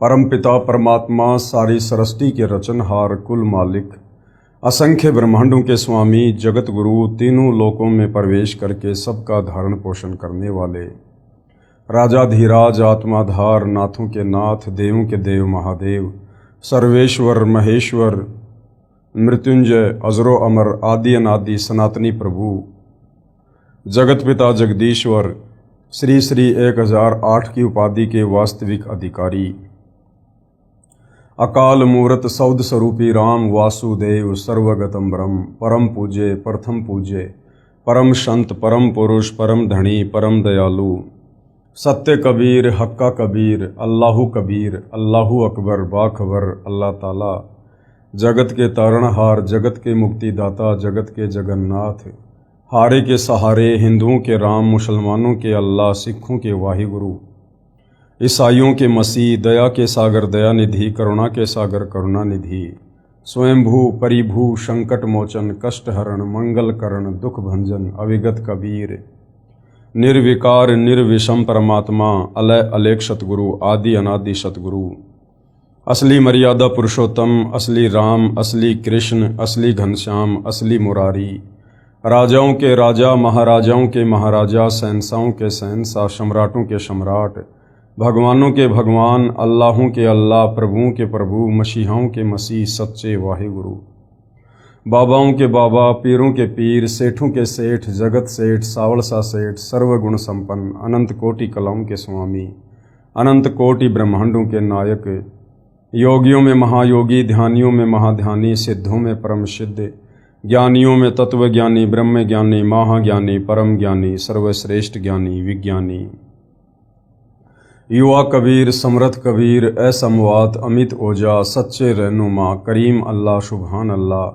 परमपिता परमात्मा सारी सृष्टि के रचनहार कुल मालिक असंख्य ब्रह्मांडों के स्वामी जगत गुरु तीनों लोकों में प्रवेश करके सबका धारण पोषण करने वाले राजाधिराज आत्माधार नाथों के नाथ देवों के देव महादेव सर्वेश्वर महेश्वर मृत्युंजय अजरो अमर आदि अनादि सनातनी प्रभु जगत पिता जगदीश्वर श्री श्री 1008 की उपाधि के वास्तविक अधिकारी अकाल मूर्त सौद स्वरूपी राम वासुदेव सर्वगतम ब्रह्म परम पूज्य प्रथम पूज्य परम संत परम पुरुष परम धनी परम दयालु सत्य कबीर हक्का कबीर अल्लाहु कबीर अल्लाहु अकबर बाखबर अल्लाह ताला जगत के तारणहार जगत के मुक्तिदाता जगत के जगन्नाथ हारे के सहारे हिंदुओं के राम मुसलमानों के अल्लाह सिखों के वाहिगुरु ईसाइयों के मसीह दया के सागर दया निधि करुणा के सागर करुणा निधि स्वयंभू परिभू संकट मोचन कष्ट हरण मंगल करण दुख भंजन अविगत कबीर निर्विकार निर्विषम परमात्मा अलय अलेख सतगुरु आदि अनादि सतगुरु असली मर्यादा पुरुषोत्तम असली राम असली कृष्ण असली घनश्याम असली मुरारी राजाओं के राजा महाराजाओं के महाराजा शहंशाहों के शहंशाह सम्राटों के सम्राट भगवानों के भगवान अल्लाहों के अल्लाह प्रभुओं के प्रभु मसीहाओं के मसीह सच्चे वाहिगुरु बाबाओं के बाबा पीरों के पीर सेठों के सेठ जगत सेठ सावलसा सेठ सर्वगुण संपन्न अनंत कोटि कलाओं के स्वामी अनंत कोटि ब्रह्मांडों के नायक योगियों में महायोगी ध्यानियों में महाध्यानी सिद्धों में परम सिद्ध ज्ञानियों में तत्वज्ञानी ब्रह्म ज्ञानी महाज्ञानी परम ज्ञानी सर्वश्रेष्ठ ज्ञानी विज्ञानी युवा कबीर समर्थ कबीर असमवात अमित ओजा सच्चे रहनुमा करीम अल्लाह सुभान अल्लाह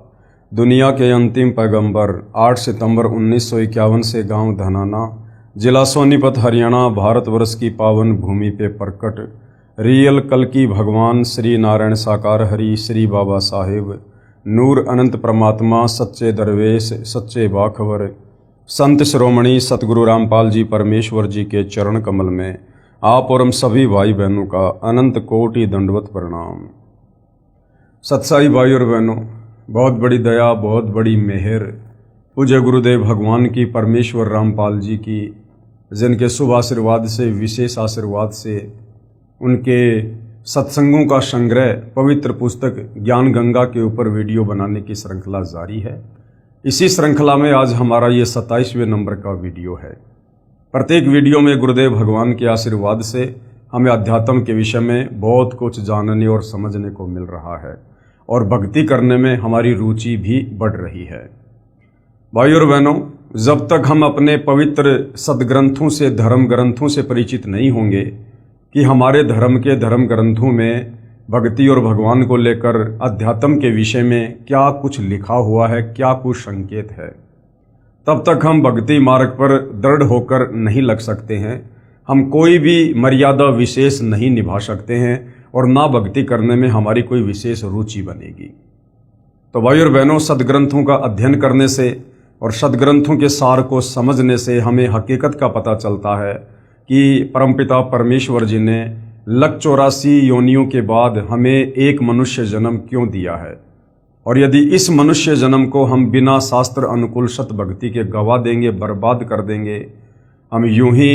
दुनिया के अंतिम पैगंबर 8 सितंबर 1951 से गांव धनाना जिला सोनीपत हरियाणा भारतवर्ष की पावन भूमि पे प्रकट रियल कल्कि भगवान श्री नारायण साकार हरि श्री बाबा साहेब नूर अनंत परमात्मा सच्चे दरवेश सच्चे बाखबर संत श्रोमणी सतगुरु रामपाल जी परमेश्वर जी के चरण कमल में आप और हम सभी भाई बहनों का अनंत कोटि दंडवत प्रणाम। सत्साई भाई और बहनों, बहुत बड़ी दया बहुत बड़ी मेहर पूज्य गुरुदेव भगवान की परमेश्वर रामपाल जी की जिनके शुभ आशीर्वाद से विशेष आशीर्वाद से उनके सत्संगों का संग्रह पवित्र पुस्तक ज्ञान गंगा के ऊपर वीडियो बनाने की श्रृंखला जारी है। इसी श्रृंखला में आज हमारा ये 27वें नंबर का वीडियो है। प्रत्येक वीडियो में गुरुदेव भगवान के आशीर्वाद से हमें अध्यात्म के विषय में बहुत कुछ जानने और समझने को मिल रहा है और भक्ति करने में हमारी रुचि भी बढ़ रही है। भाई और बहनों, जब तक हम अपने पवित्र सदग्रंथों से धर्म ग्रंथों से परिचित नहीं होंगे कि हमारे धर्म के धर्म ग्रंथों में भक्ति और भगवान को लेकर अध्यात्म के विषय में क्या कुछ लिखा हुआ है, क्या कुछ संकेत है, तब तक हम भक्ति मार्ग पर दृढ़ होकर नहीं लग सकते हैं। हम कोई भी मर्यादा विशेष नहीं निभा सकते हैं और ना भक्ति करने में हमारी कोई विशेष रुचि बनेगी। तो भाई और बहनों, सदग्रंथों का अध्ययन करने से और सदग्रंथों के सार को समझने से हमें हकीकत का पता चलता है कि परमपिता परमेश्वर जी ने 184 योनियों के बाद हमें एक मनुष्य जन्म क्यों दिया है, और यदि इस मनुष्य जन्म को हम बिना शास्त्र अनुकूल सत भक्ति के गवा देंगे, बर्बाद कर देंगे, हम यूं ही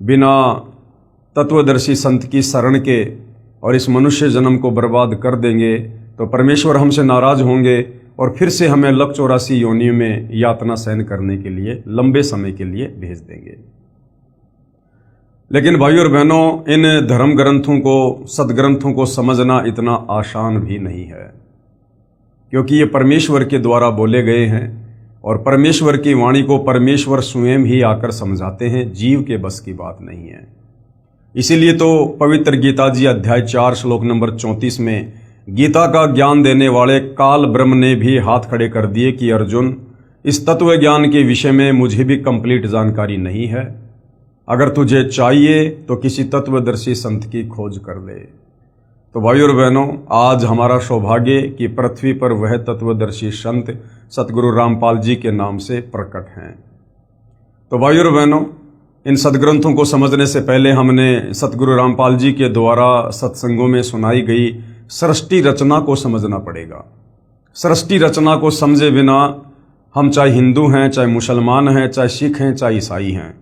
बिना तत्वदर्शी संत की शरण के और इस मनुष्य जन्म को बर्बाद कर देंगे, तो परमेश्वर हमसे नाराज होंगे और फिर से हमें 184 योनियों में यातना सहन करने के लिए लंबे समय के लिए भेज देंगे। लेकिन भाई और बहनों, इन धर्म ग्रंथों को सदग्रंथों को समझना इतना आसान भी नहीं है, क्योंकि ये परमेश्वर के द्वारा बोले गए हैं और परमेश्वर की वाणी को परमेश्वर स्वयं ही आकर समझाते हैं, जीव के बस की बात नहीं है। इसीलिए तो पवित्र गीता जी अध्याय 4 श्लोक नंबर 34 में गीता का ज्ञान देने वाले काल ब्रह्म ने भी हाथ खड़े कर दिए कि अर्जुन, इस तत्व ज्ञान के विषय में मुझे भी कंप्लीट जानकारी नहीं है, अगर तुझे चाहिए तो किसी तत्वदर्शी संत की खोज कर ले। तो भाई और बहनों, आज हमारा सौभाग्य कि पृथ्वी पर वह तत्वदर्शी संत सतगुरु रामपाल जी के नाम से प्रकट हैं। तो भाई और बहनों, इन सदग्रंथों को समझने से पहले हमने सतगुरु रामपाल जी के द्वारा सत्संगों में सुनाई गई सृष्टि रचना को समझना पड़ेगा। सृष्टि रचना को समझे बिना हम चाहे हिंदू हैं, चाहे मुसलमान हैं, चाहे सिख हैं, चाहे ईसाई हैं,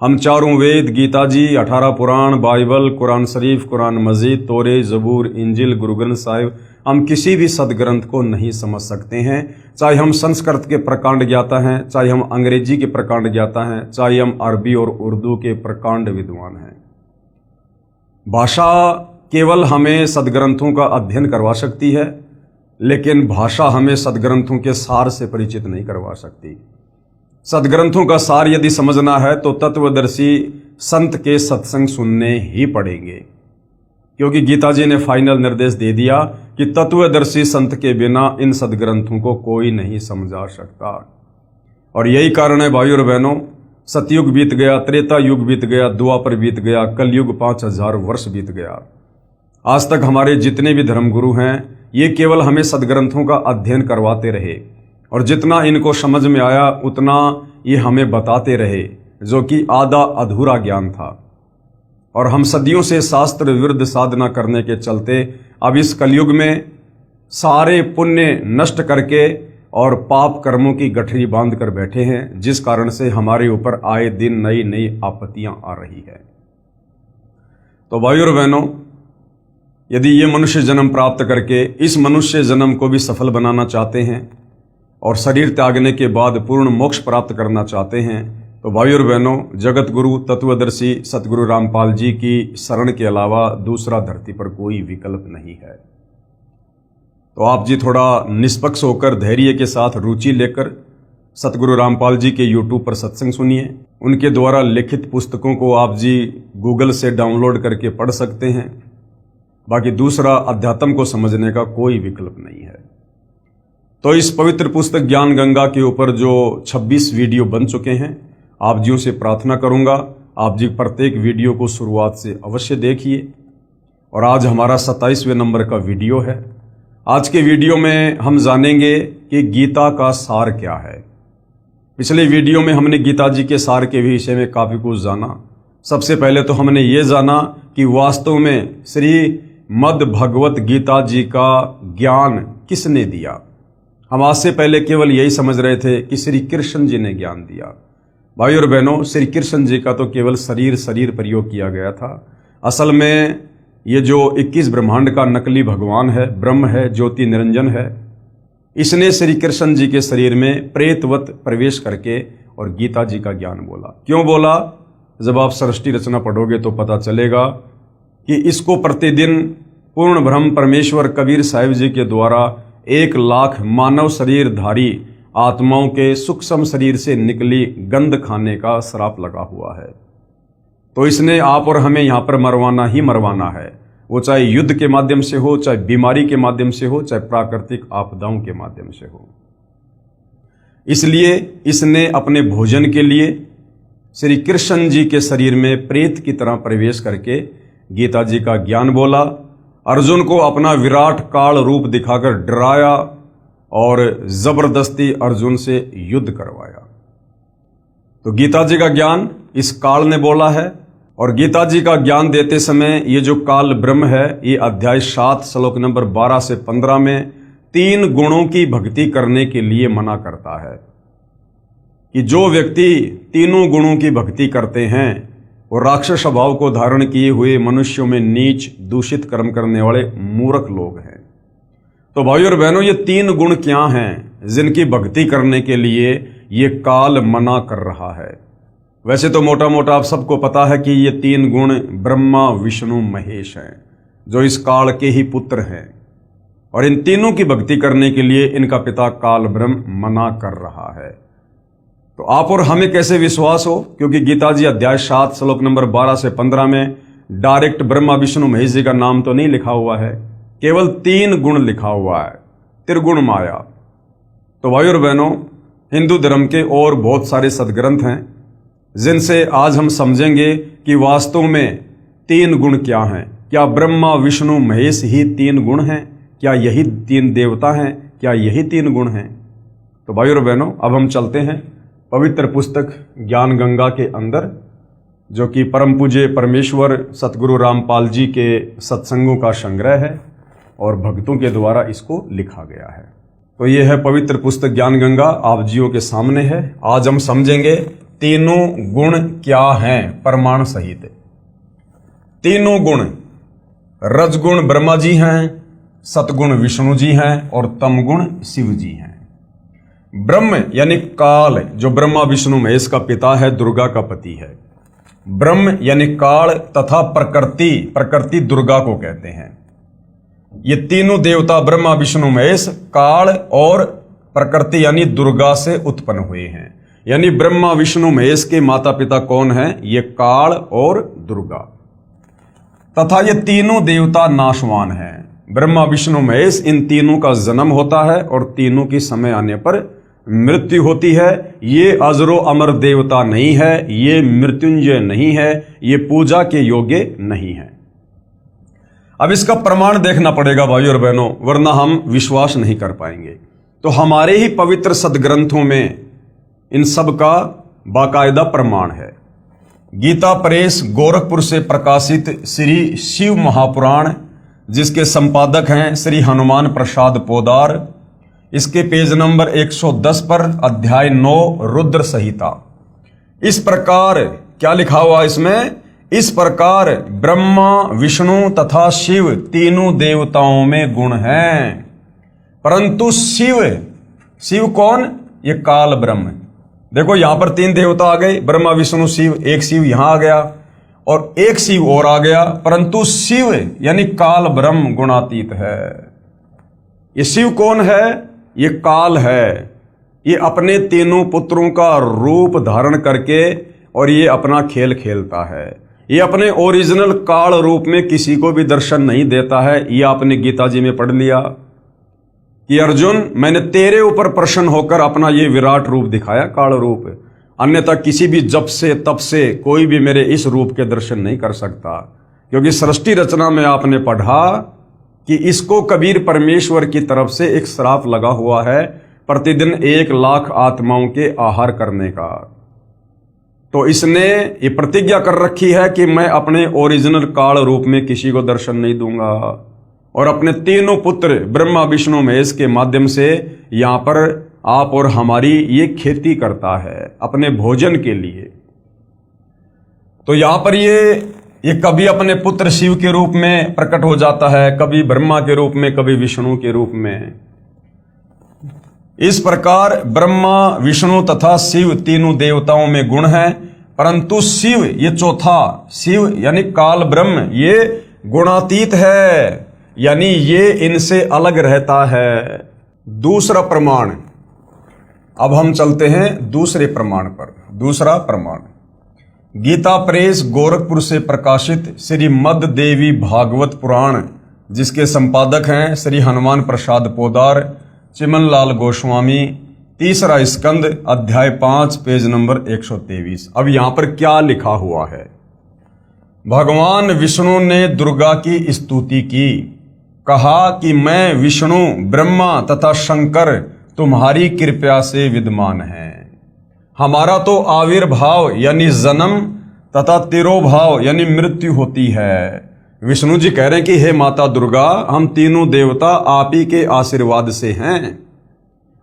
हम चारों वेद, गीता जी, 18 पुराण, बाइबल, कुरान शरीफ, कुरान मजीद, तोरे, जबूर, इंजिल, गुरु ग्रंथ साहिब, हम किसी भी सदग्रंथ को नहीं समझ सकते हैं। चाहे हम संस्कृत के प्रकांड ज्ञाता हैं, चाहे हम अंग्रेजी के प्रकांड ज्ञाता हैं, चाहे हम अरबी और उर्दू के प्रकांड विद्वान हैं। भाषा केवल हमें सदग्रंथों का अध्ययन करवा सकती है, लेकिन भाषा हमें सदग्रंथों के सार से परिचित नहीं करवा सकती। सदग्रंथों का सार यदि समझना है तो तत्वदर्शी संत के सत्संग सुनने ही पड़ेंगे, क्योंकि गीता जी ने फाइनल निर्देश दे दिया कि तत्वदर्शी संत के बिना इन सदग्रंथों को कोई नहीं समझा सकता। और यही कारण है भाइयों और बहनों, सतयुग बीत गया, त्रेता युग बीत गया, द्वापर बीत गया, कलयुग 5000 वर्ष बीत गया। आज तक हमारे जितने भी धर्मगुरु हैं ये केवल हमें सदग्रंथों का अध्ययन करवाते रहे, और जितना इनको समझ में आया उतना ये हमें बताते रहे, जो कि आधा अधूरा ज्ञान था। और हम सदियों से शास्त्र विरुद्ध साधना करने के चलते अब इस कलयुग में सारे पुण्य नष्ट करके और पाप कर्मों की गठरी बांध कर बैठे हैं, जिस कारण से हमारे ऊपर आए दिन नई नई आपत्तियां आ रही है। तो भाइयों और बहनों, यदि ये मनुष्य जन्म प्राप्त करके इस मनुष्य जन्म को भी सफल बनाना चाहते हैं और शरीर त्यागने के बाद पूर्ण मोक्ष प्राप्त करना चाहते हैं, तो भाइयों और बहनों, जगत गुरु तत्वदर्शी सतगुरु रामपाल जी की शरण के अलावा दूसरा धरती पर कोई विकल्प नहीं है। तो आप जी थोड़ा निष्पक्ष होकर धैर्य के साथ रुचि लेकर सतगुरु रामपाल जी के YouTube पर सत्संग सुनिए। उनके द्वारा लिखित पुस्तकों को आप जी गूगल से डाउनलोड करके पढ़ सकते हैं। बाकी दूसरा अध्यात्म को समझने का कोई विकल्प नहीं है। तो इस पवित्र पुस्तक ज्ञान गंगा के ऊपर जो 26 वीडियो बन चुके हैं, आप जियों से प्रार्थना करूंगा आप जी प्रत्येक वीडियो को शुरुआत से अवश्य देखिए। और आज हमारा 27वें नंबर का वीडियो है। आज के वीडियो में हम जानेंगे कि गीता का सार क्या है। पिछले वीडियो में हमने गीता जी के सार के विषय में काफी कुछ जाना। सबसे पहले तो हमने ये जाना कि वास्तव में श्री मद् भगवत गीता जी का ज्ञान किसने दिया। हम आज से पहले केवल यही समझ रहे थे कि श्री कृष्ण जी ने ज्ञान दिया। भाई और बहनों, श्री कृष्ण जी का तो केवल शरीर प्रयोग किया गया था। असल में ये जो 21 ब्रह्मांड का नकली भगवान है, ब्रह्म है, ज्योति निरंजन है, इसने श्री कृष्ण जी के शरीर में प्रेतवत प्रवेश करके और गीता जी का ज्ञान बोला। क्यों बोला? जब आप सृष्टि रचना पढ़ोगे तो पता चलेगा कि इसको प्रतिदिन पूर्ण ब्रह्म परमेश्वर कबीर साहिब जी के द्वारा 1 लाख मानव शरीरधारी आत्माओं के सूक्ष्म शरीर से निकली गंध खाने का श्राप लगा हुआ है। तो इसने आप और हमें यहाँ पर मरवाना ही मरवाना है, वो चाहे युद्ध के माध्यम से हो, चाहे बीमारी के माध्यम से हो, चाहे प्राकृतिक आपदाओं के माध्यम से हो। इसलिए इसने अपने भोजन के लिए श्री कृष्ण जी के शरीर में प्रेत की तरह प्रवेश करके गीता जी का ज्ञान बोला, अर्जुन को अपना विराट काल रूप दिखाकर डराया और जबरदस्ती अर्जुन से युद्ध करवाया। तो गीता जी का ज्ञान इस काल ने बोला है। और गीता जी का ज्ञान देते समय ये जो काल ब्रह्म है, ये अध्याय 7 श्लोक नंबर 12 से 15 में 3 गुणों की भक्ति करने के लिए मना करता है कि जो व्यक्ति तीनों गुणों की भक्ति करते हैं वो राक्षस स्वभाव को धारण किए हुए मनुष्यों में नीच दूषित कर्म करने वाले मूर्ख लोग हैं। तो भाइयों और बहनों, ये 3 गुण क्या हैं जिनकी भक्ति करने के लिए ये काल मना कर रहा है? वैसे तो मोटा मोटा आप सबको पता है कि ये 3 गुण ब्रह्मा विष्णु महेश हैं, जो इस काल के ही पुत्र हैं। और इन तीनों की भक्ति करने के लिए इनका पिता काल ब्रह्म मना कर रहा है। तो आप और हमें कैसे विश्वास हो? क्योंकि गीता जी अध्याय 7 श्लोक नंबर 12 से 15 में डायरेक्ट ब्रह्मा विष्णु महेश जी का नाम तो नहीं लिखा हुआ है, केवल 3 गुण लिखा हुआ है, त्रिगुण माया। तो भाइयों और बहनों, हिंदू धर्म के और बहुत सारे सदग्रंथ हैं जिनसे आज हम समझेंगे कि वास्तव में 3 गुण क्या हैं। क्या ब्रह्मा विष्णु महेश ही 3 गुण हैं? क्या यही 3 देवता हैं? क्या यही 3 गुण हैं? तो भाइयों और बहनों, अब हम चलते हैं पवित्र पुस्तक ज्ञान गंगा के अंदर जो कि परम पूज्य परमेश्वर सतगुरु रामपाल जी के सत्संगों का संग्रह है और भक्तों के द्वारा इसको लिखा गया है। तो ये है पवित्र पुस्तक ज्ञान गंगा, आप जियों के सामने है। आज हम समझेंगे तीनों गुण क्या हैं प्रमाण सहित। तीनों गुण, रजगुण ब्रह्मा जी हैं, सतगुण विष्णु जी हैं और तमगुण शिव जी हैं। ब्रह्म यानी काल, जो ब्रह्मा विष्णु महेश का पिता है, दुर्गा का पति है। ब्रह्म यानी काल तथा प्रकृति, प्रकृति दुर्गा को कहते हैं। ये तीनों देवता ब्रह्मा विष्णु महेश काल और प्रकृति यानी दुर्गा से उत्पन्न हुए हैं। यानी ब्रह्मा विष्णु महेश के माता पिता कौन हैं? ये काल और दुर्गा। तथा ये तीनों देवता नाशवान हैं। ब्रह्मा विष्णु महेश, इन तीनों का जन्म होता है और तीनों की समय आने पर मृत्यु होती है। ये अजरो अमर देवता नहीं है, ये मृत्युंजय नहीं है, ये पूजा के योग्य नहीं है। अब इसका प्रमाण देखना पड़ेगा भाइयों और बहनों, वरना हम विश्वास नहीं कर पाएंगे। तो हमारे ही पवित्र सदग्रंथों में इन सब का बाकायदा प्रमाण है। गीता प्रेस गोरखपुर से प्रकाशित श्री शिव महापुराण, जिसके संपादक हैं श्री हनुमान प्रसाद पोदार, इसके पेज नंबर 110 पर अध्याय 9 रुद्र संहिता। इस प्रकार क्या लिखा हुआ इसमें? इस प्रकार ब्रह्मा विष्णु तथा शिव तीनों देवताओं में गुण हैं, परंतु शिव कौन? ये काल ब्रह्म। देखो यहां पर तीन देवता आ गए, ब्रह्मा विष्णु शिव, एक शिव यहां आ गया और एक शिव और आ गया, परंतु शिव यानी काल ब्रह्म गुणातीत है। ये शिव कौन है? ये काल है। ये अपने तीनों पुत्रों का रूप धारण करके और ये अपना खेल खेलता है। ये अपने ओरिजिनल काल रूप में किसी को भी दर्शन नहीं देता है। ये आपने गीता जी में पढ़ लिया कि अर्जुन, मैंने तेरे ऊपर प्रसन्न होकर अपना ये विराट रूप दिखाया, काल रूप, अन्यथा किसी भी जप से तप से कोई भी मेरे इस रूप के दर्शन नहीं कर सकता। क्योंकि सृष्टि रचना में आपने पढ़ा कि इसको कबीर परमेश्वर की तरफ से एक श्राप लगा हुआ है, प्रतिदिन 1 लाख आत्माओं के आहार करने का। तो इसने ये प्रतिज्ञा कर रखी है कि मैं अपने ओरिजिनल काल रूप में किसी को दर्शन नहीं दूंगा, और अपने तीनों पुत्र ब्रह्मा विष्णु महेश के माध्यम से यहां पर आप और हमारी ये खेती करता है अपने भोजन के लिए। तो यहां पर ये कभी अपने पुत्र शिव के रूप में प्रकट हो जाता है, कभी ब्रह्मा के रूप में, कभी विष्णु के रूप में। इस प्रकार ब्रह्मा विष्णु तथा शिव तीनों देवताओं में गुण है, परंतु शिव ये चौथा, शिव यानी काल ब्रह्म, ये गुणातीत है, यानी ये इनसे अलग रहता है। दूसरा प्रमाण, अब हम चलते हैं दूसरे प्रमाण पर। दूसरा प्रमाण गीता प्रेस गोरखपुर से प्रकाशित श्री मद देवी भागवत पुराण, जिसके संपादक हैं श्री हनुमान प्रसाद पोदार, चिमन लाल गोस्वामी, तीसरा स्कंद अध्याय 5 पेज नंबर 123। अब यहां पर क्या लिखा हुआ है? भगवान विष्णु ने दुर्गा की स्तुति की, कहा कि मैं विष्णु ब्रह्मा तथा शंकर तुम्हारी कृपा से विद्यमान हैं। हमारा तो आविर्भाव यानी जन्म तथा तिरोभाव यानी मृत्यु होती है। विष्णु जी कह रहे हैं कि हे माता दुर्गा, हम तीनों देवता आप ही के आशीर्वाद से हैं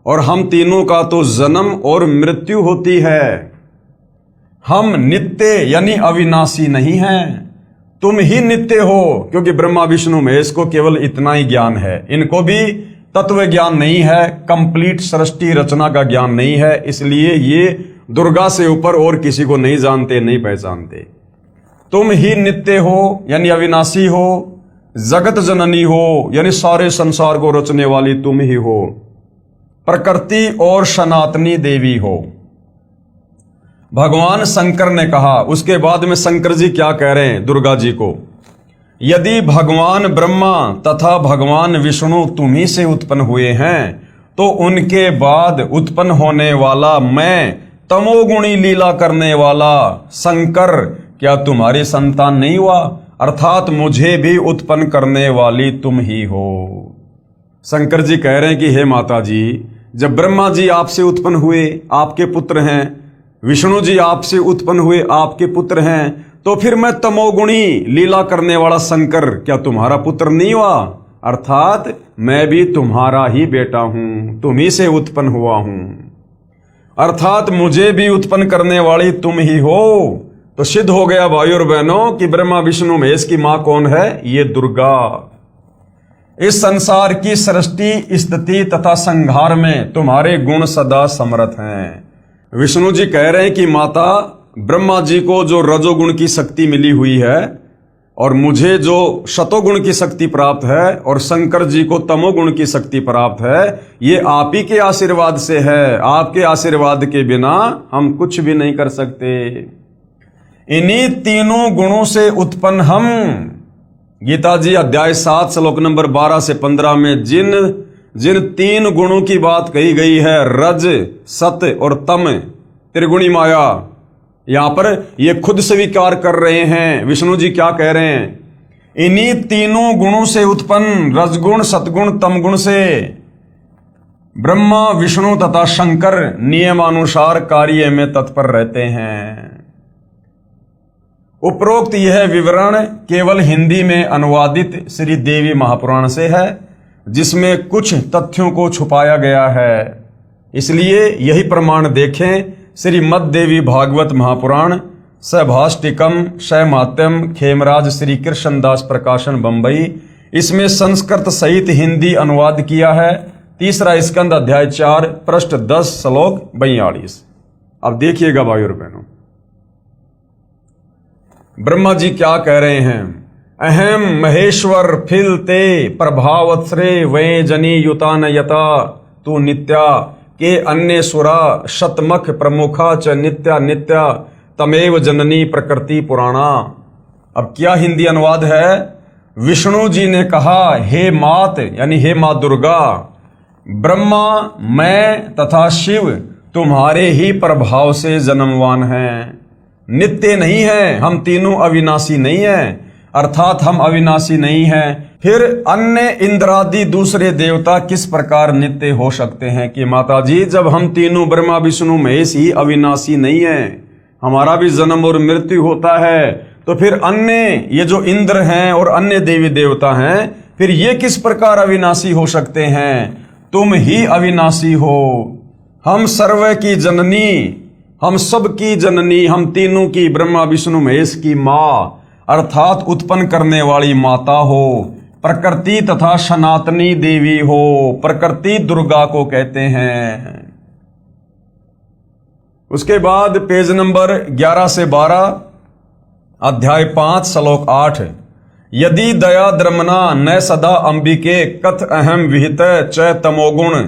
और हम तीनों का तो जन्म और मृत्यु होती है। हम नित्य यानी अविनाशी नहीं हैं, तुम ही नित्य हो। क्योंकि ब्रह्मा विष्णु महेश को केवल इतना ही ज्ञान है, इनको भी तत्व ज्ञान नहीं है, कंप्लीट सृष्टि रचना का ज्ञान नहीं है, इसलिए ये दुर्गा से ऊपर और किसी को नहीं जानते, नहीं पहचानते। तुम ही नित्य हो यानी अविनाशी हो, जगत जननी हो यानी सारे संसार को रचने वाली तुम ही हो, प्रकृति और सनातनी देवी हो। भगवान शंकर ने कहा, उसके बाद में शंकर जी क्या कह रहे हैं दुर्गा जी को? यदि भगवान ब्रह्मा तथा भगवान विष्णु तुम्ही से उत्पन्न हुए हैं, तो उनके बाद उत्पन्न होने वाला मैं तमोगुणी लीला करने वाला शंकर क्या तुम्हारी संतान नहीं हुआ? अर्थात मुझे भी उत्पन्न करने वाली तुम ही हो। शंकर जी कह रहे हैं कि हे माता जी, जब ब्रह्मा जी आपसे उत्पन्न हुए, आपके पुत्र हैं, विष्णु जी आपसे उत्पन्न हुए, आपके पुत्र हैं, तो फिर मैं तमोगुणी लीला करने वाला शंकर क्या तुम्हारा पुत्र नहीं हुआ? अर्थात मैं भी तुम्हारा ही बेटा हूं, तुम ही से उत्पन्न हुआ हूं, अर्थात मुझे भी उत्पन्न करने वाली तुम ही हो। तो सिद्ध हो गया भाई और बहनों कि ब्रह्मा विष्णु महेश की मां कौन है? ये दुर्गा। इस संसार की सृष्टि, स्थिति तथा संहार में तुम्हारे गुण सदा समर्थ हैं। विष्णु जी कह रहे हैं कि माता, ब्रह्मा जी को जो रजोगुण की शक्ति मिली हुई है और मुझे जो शतोगुण की शक्ति प्राप्त है और शंकर जी को तमोगुण की शक्ति प्राप्त है, ये आप ही के आशीर्वाद से है। आपके आशीर्वाद के बिना हम कुछ भी नहीं कर सकते। इन्हीं तीनों गुणों से उत्पन्न हम, गीता जी अध्याय 7 श्लोक नंबर 12 से 15 में जिन तीन गुणों की बात कही गई है, रज, सत और तम, त्रिगुणी माया, यहां पर ये खुद स्वीकार कर रहे हैं। विष्णु जी क्या कह रहे हैं? इन्हीं तीनों गुणों से उत्पन्न रजगुण, सतगुण, तमगुण से ब्रह्मा, विष्णु तथा शंकर नियमानुसार कार्य में तत्पर रहते हैं। उपरोक्त यह विवरण केवल हिंदी में अनुवादित श्री देवी महापुराण से है, जिसमें कुछ तथ्यों को छुपाया गया है। इसलिए यही प्रमाण देखें श्रीमद् देवी भागवत महापुराण, सभाष्टिकम, शैमात्यम, खेमराज श्री कृष्णदास प्रकाशन बंबई। इसमें संस्कृत सहित हिंदी अनुवाद किया है। तीसरा स्कंद अध्याय 4 पृष्ठ 10 श्लोक 42। अब देखिएगा भाई और बहनों, ब्रह्मा जी क्या कह रहे हैं? अहम महेश्वर फिल ते प्रभावत्रे वे जनी युता न यता तू नित्या के अन्य सुरा शतमख प्रमुखा च नित्या नित्या तमेव जननी प्रकृति पुराणा। अब क्या हिंदी अनुवाद है? विष्णु जी ने कहा, हे मात यानी हे मां दुर्गा, ब्रह्मा, मैं तथा शिव तुम्हारे ही प्रभाव से जन्मवान हैं, नित्य नहीं है। हम तीनों अविनाशी नहीं हैं, अर्थात हम अविनाशी नहीं हैं। फिर अन्य इंद्रादि दूसरे देवता किस प्रकार नित्य हो सकते हैं? कि माता जी, जब हम तीनों ब्रह्मा विष्णु महेश ही अविनाशी नहीं हैं, हमारा भी जन्म और मृत्यु होता है, तो फिर अन्य ये जो इंद्र हैं और अन्य देवी देवता हैं, फिर ये किस प्रकार अविनाशी हो सकते हैं? तुम ही अविनाशी हो। हम सर्व की जननी, हम सब की जननी, हम तीनों की, ब्रह्मा विष्णु महेश की मां, अर्थात उत्पन्न करने वाली माता हो, प्रकृति तथा सनातनी देवी हो। प्रकृति दुर्गा को कहते हैं। उसके बाद पेज नंबर 11 से 12 अध्याय 5 श्लोक 8। यदि दया द्रमना न सदा अंबिके कथ अहम विहित च तमोगुण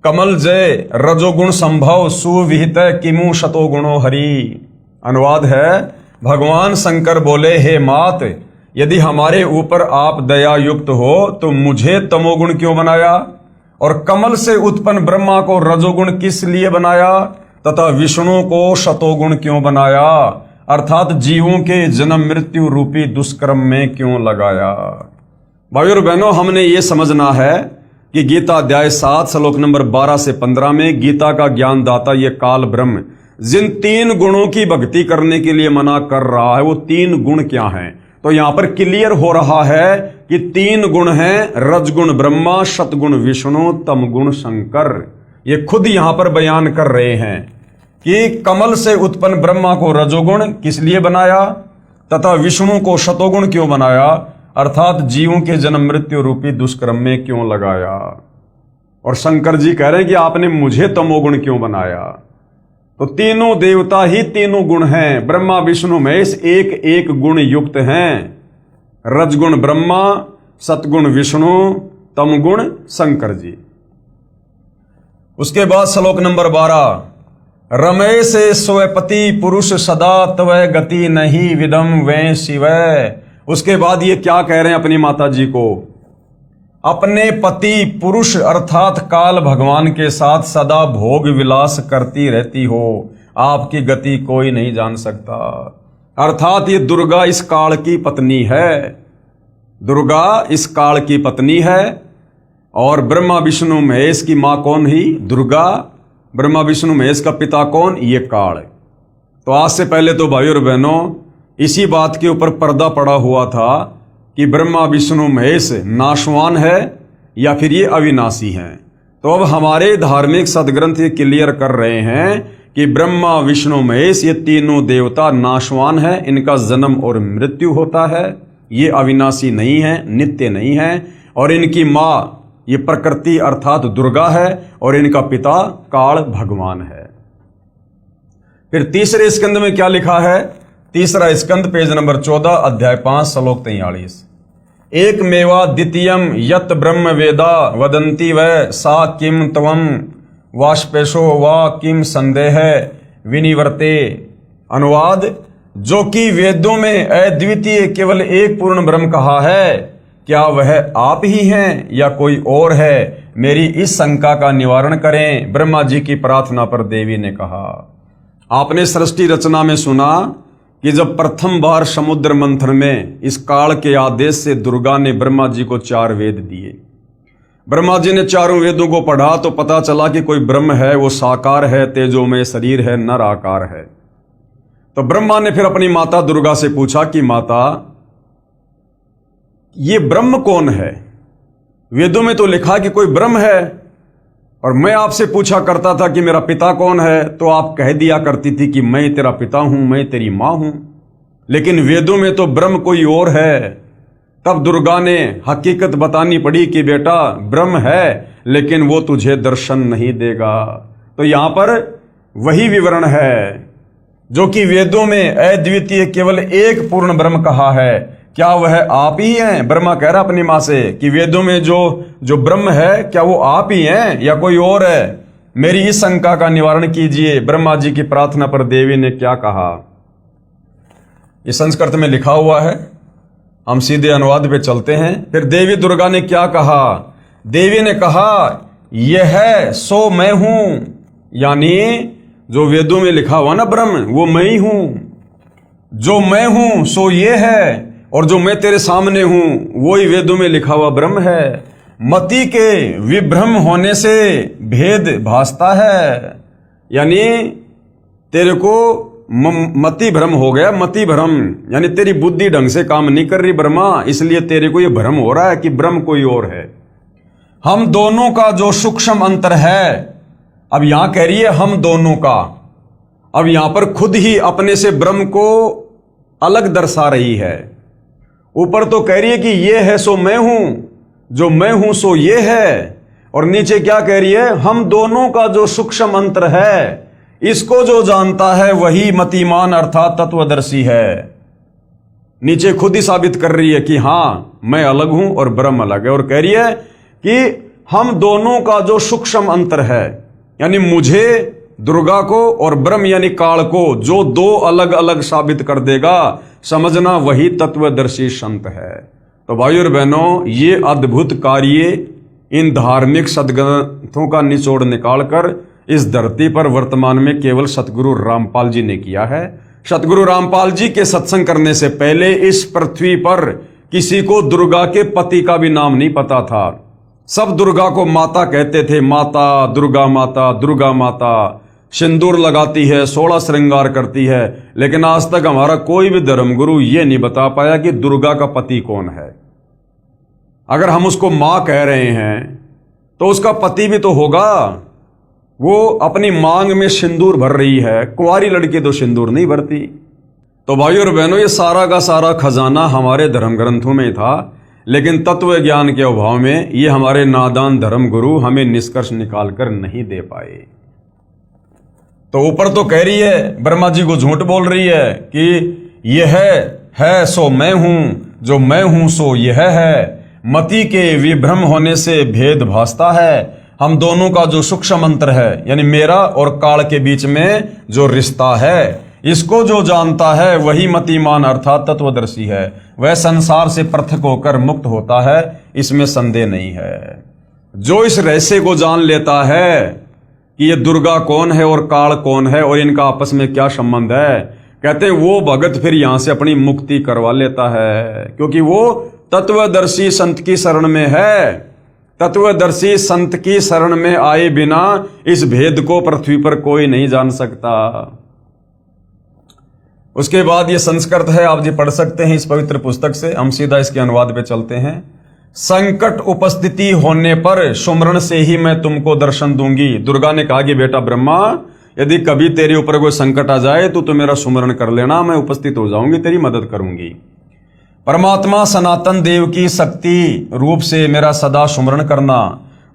कमल जय रजोगुण संभव सुविहित किमु शतोगुणो हरि। अनुवाद है, भगवान शंकर बोले, हे मात, यदि हमारे ऊपर आप दया युक्त हो तो मुझे तमोगुण क्यों बनाया? और कमल से उत्पन्न ब्रह्मा को रजोगुण किस लिए बनाया? तथा विष्णु को शतोगुण क्यों बनाया? अर्थात जीवों के जन्म मृत्यु रूपी दुष्कर्म में क्यों लगाया? भाई और बहनों, हमने ये समझना है कि गीता अध्याय 7 श्लोक नंबर 12 से 15 में गीता का ज्ञान दाता ये काल ब्रह्म जिन तीन गुणों की भक्ति करने के लिए मना कर रहा है, वो तीन गुण क्या हैं? तो यहां पर क्लियर हो रहा है कि तीन गुण हैं, रजगुण ब्रह्मा, शतगुण विष्णु, तमगुण शंकर। ये खुद यहां पर बयान कर रहे हैं कि कमल से उत्पन्न ब्रह्मा को रजोगुण किस लिए बनाया तथा विष्णु को शतोगुण क्यों बनाया, अर्थात जीवों के जन्म मृत्यु रूपी दुष्कर्म में क्यों लगाया। और शंकर जी कह रहे हैं कि आपने मुझे तमोगुण क्यों बनाया? तो तीनों देवता ही तीनों गुण हैं, ब्रह्मा विष्णु महेश एक एक गुण युक्त हैं। रजगुण ब्रह्मा, सतगुण विष्णु, तमगुण शंकर जी। उसके बाद श्लोक नंबर 12, रमे से स्वपति पुरुष सदा तवै गति नहीं विदम वे शिवै। उसके बाद ये क्या कह रहे हैं अपनी माता जी को? अपने पति पुरुष अर्थात काल भगवान के साथ सदा भोग विलास करती रहती हो, आपकी गति कोई नहीं जान सकता। अर्थात ये दुर्गा इस काल की पत्नी है, दुर्गा इस काल की पत्नी है। और ब्रह्मा विष्णु महेश की मां कौन ही? दुर्गा। ब्रह्मा विष्णु महेश का पिता कौन? ये काल। तो आज से पहले तो भाइयों और बहनों इसी बात के ऊपर पर्दा पड़ा हुआ था कि ब्रह्मा विष्णु महेश नाशवान है या फिर ये अविनाशी हैं। तो अब हमारे धार्मिक सदग्रंथ ये क्लियर कर रहे हैं कि ब्रह्मा विष्णु महेश ये तीनों देवता नाशवान है, इनका जन्म और मृत्यु होता है, ये अविनाशी नहीं है, नित्य नहीं है। और इनकी माँ ये प्रकृति अर्थात दुर्गा है और इनका पिता काल भगवान है। फिर तीसरे स्कंद में क्या लिखा है? तीसरा स्कंद पेज नंबर 14 अध्याय 5 श्लोक 43। एक मेवा द्वितीयम यत ब्रह्म वेदा वदंती वै सा किम त्वम वाष्पेशो वा किम संदेह विनिवर्ते। अनुवाद, जो कि वेदों में अद्वितीय केवल एक पूर्ण ब्रह्म कहा है, क्या वह आप ही हैं या कोई और है? मेरी इस शंका का निवारण करें। ब्रह्मा जी की प्रार्थना पर देवी ने कहा। आपने सृष्टि रचना में सुना कि जब प्रथम बार समुद्र मंथन में इस काल के आदेश से दुर्गा ने ब्रह्मा जी को 4 वेद दिए। ब्रह्मा जी ने चारों वेदों को पढ़ा तो पता चला कि कोई ब्रह्म है, वो साकार है, तेजोमय शरीर है, नर आकार है। तो ब्रह्मा ने फिर अपनी माता दुर्गा से पूछा कि माता, ये ब्रह्म कौन है? वेदों में तो लिखा कि कोई ब्रह्म है, और मैं आपसे पूछा करता था कि मेरा पिता कौन है, तो आप कह दिया करती थी कि मैं तेरा पिता हूं, मैं तेरी मां हूं। लेकिन वेदों में तो ब्रह्म कोई और है। तब दुर्गा ने हकीकत बतानी पड़ी कि बेटा ब्रह्म है, लेकिन वो तुझे दर्शन नहीं देगा। तो यहां पर वही विवरण है जो कि वेदों में अद्वितीय केवल एक पूर्ण ब्रह्म कहा है। क्या वह आप ही हैं? ब्रह्मा कह रहा अपनी मां से कि वेदों में जो ब्रह्म है, क्या वो आप ही हैं या कोई और है? मेरी इस शंका का निवारण कीजिए। ब्रह्मा जी की प्रार्थना पर देवी ने क्या कहा? ये संस्कृत में लिखा हुआ है, हम सीधे अनुवाद पे चलते हैं। फिर देवी दुर्गा ने क्या कहा? देवी ने कहा, यह है सो मैं हूं। यानी जो वेदों में लिखा हुआ ना ब्रह्म, वो मैं ही हूं। जो मैं हूं सो ये है, और जो मैं तेरे सामने हूं वो ही वेदों में लिखा हुआ ब्रह्म है। मति के विभ्रम होने से भेद भासता है। यानी तेरे को मति भ्रम हो गया। मति भ्रम यानी तेरी बुद्धि ढंग से काम नहीं कर रही ब्रह्मा, इसलिए तेरे को ये भ्रम हो रहा है कि ब्रह्म कोई और है। हम दोनों का जो सूक्ष्म अंतर है, अब यहां कह रही है हम दोनों का। अब यहां पर खुद ही अपने से ब्रह्म को अलग दर्शा रही है। ऊपर तो कह रही है कि ये है सो मैं हूं, जो मैं हूं सो ये है, और नीचे क्या कह रही है? हम दोनों का जो सूक्ष्म अंतर है, इसको जो जानता है वही मतिमान अर्थात तत्वदर्शी है। नीचे खुद ही साबित कर रही है कि हां मैं अलग हूं और ब्रह्म अलग है, और कह रही है कि हम दोनों का जो सूक्ष्म अंतर है, यानी मुझे दुर्गा को और ब्रह्म यानी काल को जो दो अलग अलग साबित कर देगा, समझना वही तत्वदर्शी संत है। तो भाइयों और बहनों, ये अद्भुत कार्य इन धार्मिक सदग्रंथों का निचोड़ निकालकर इस धरती पर वर्तमान में केवल सतगुरु रामपाल जी ने किया है। सतगुरु रामपाल जी के सत्संग करने से पहले इस पृथ्वी पर किसी को दुर्गा के पति का भी नाम नहीं पता था। सब दुर्गा को माता कहते थे, माता दुर्गा, माता दुर्गा माता। सिंदूर लगाती है, 16 श्रृंगार करती है, लेकिन आज तक हमारा कोई भी धर्मगुरु ये नहीं बता पाया कि दुर्गा का पति कौन है। अगर हम उसको मां कह रहे हैं तो उसका पति भी तो होगा। वो अपनी मांग में सिंदूर भर रही है, कुंवारी लड़की तो सिंदूर नहीं भरती। तो भाइयों और बहनों, ये सारा का सारा खजाना हमारे धर्म ग्रंथों में था, लेकिन तत्व ज्ञान के अभाव में ये हमारे नादान धर्मगुरु हमें निष्कर्ष निकाल कर नहीं दे पाए। तो ऊपर तो कह रही है, ब्रह्मा जी को झूठ बोल रही है कि यह है सो मैं हूं, जो मैं हूं सो यह है। मति के विभ्रम होने से भेद भासता है। हम दोनों का जो सूक्ष्म अंतर है, यानी मेरा और काल के बीच में जो रिश्ता है, इसको जो जानता है वही मतिमान अर्थात तत्वदर्शी है। वह संसार से पृथक होकर मुक्त होता है, इसमें संदेह नहीं है। जो इस रहस्य को जान लेता है कि ये दुर्गा कौन है और काल कौन है और इनका आपस में क्या संबंध है, कहते हैं वो भगत फिर यहां से अपनी मुक्ति करवा लेता है, क्योंकि वो तत्वदर्शी संत की शरण में है। तत्वदर्शी संत की शरण में आए बिना इस भेद को पृथ्वी पर कोई नहीं जान सकता। उसके बाद ये संस्कृत है, आप जी पढ़ सकते हैं इस पवित्र पुस्तक से। हम सीधा इसके अनुवाद पे चलते हैं। संकट उपस्थिति होने पर सुमरण से ही मैं तुमको दर्शन दूंगी। दुर्गा ने कहा कि बेटा ब्रह्मा, यदि कभी तेरे ऊपर कोई संकट आ जाए तो मेरा सुमरण कर लेना, मैं उपस्थित हो जाऊंगी, तेरी मदद करूंगी। परमात्मा सनातन देव की शक्ति रूप से मेरा सदा सुमरण करना,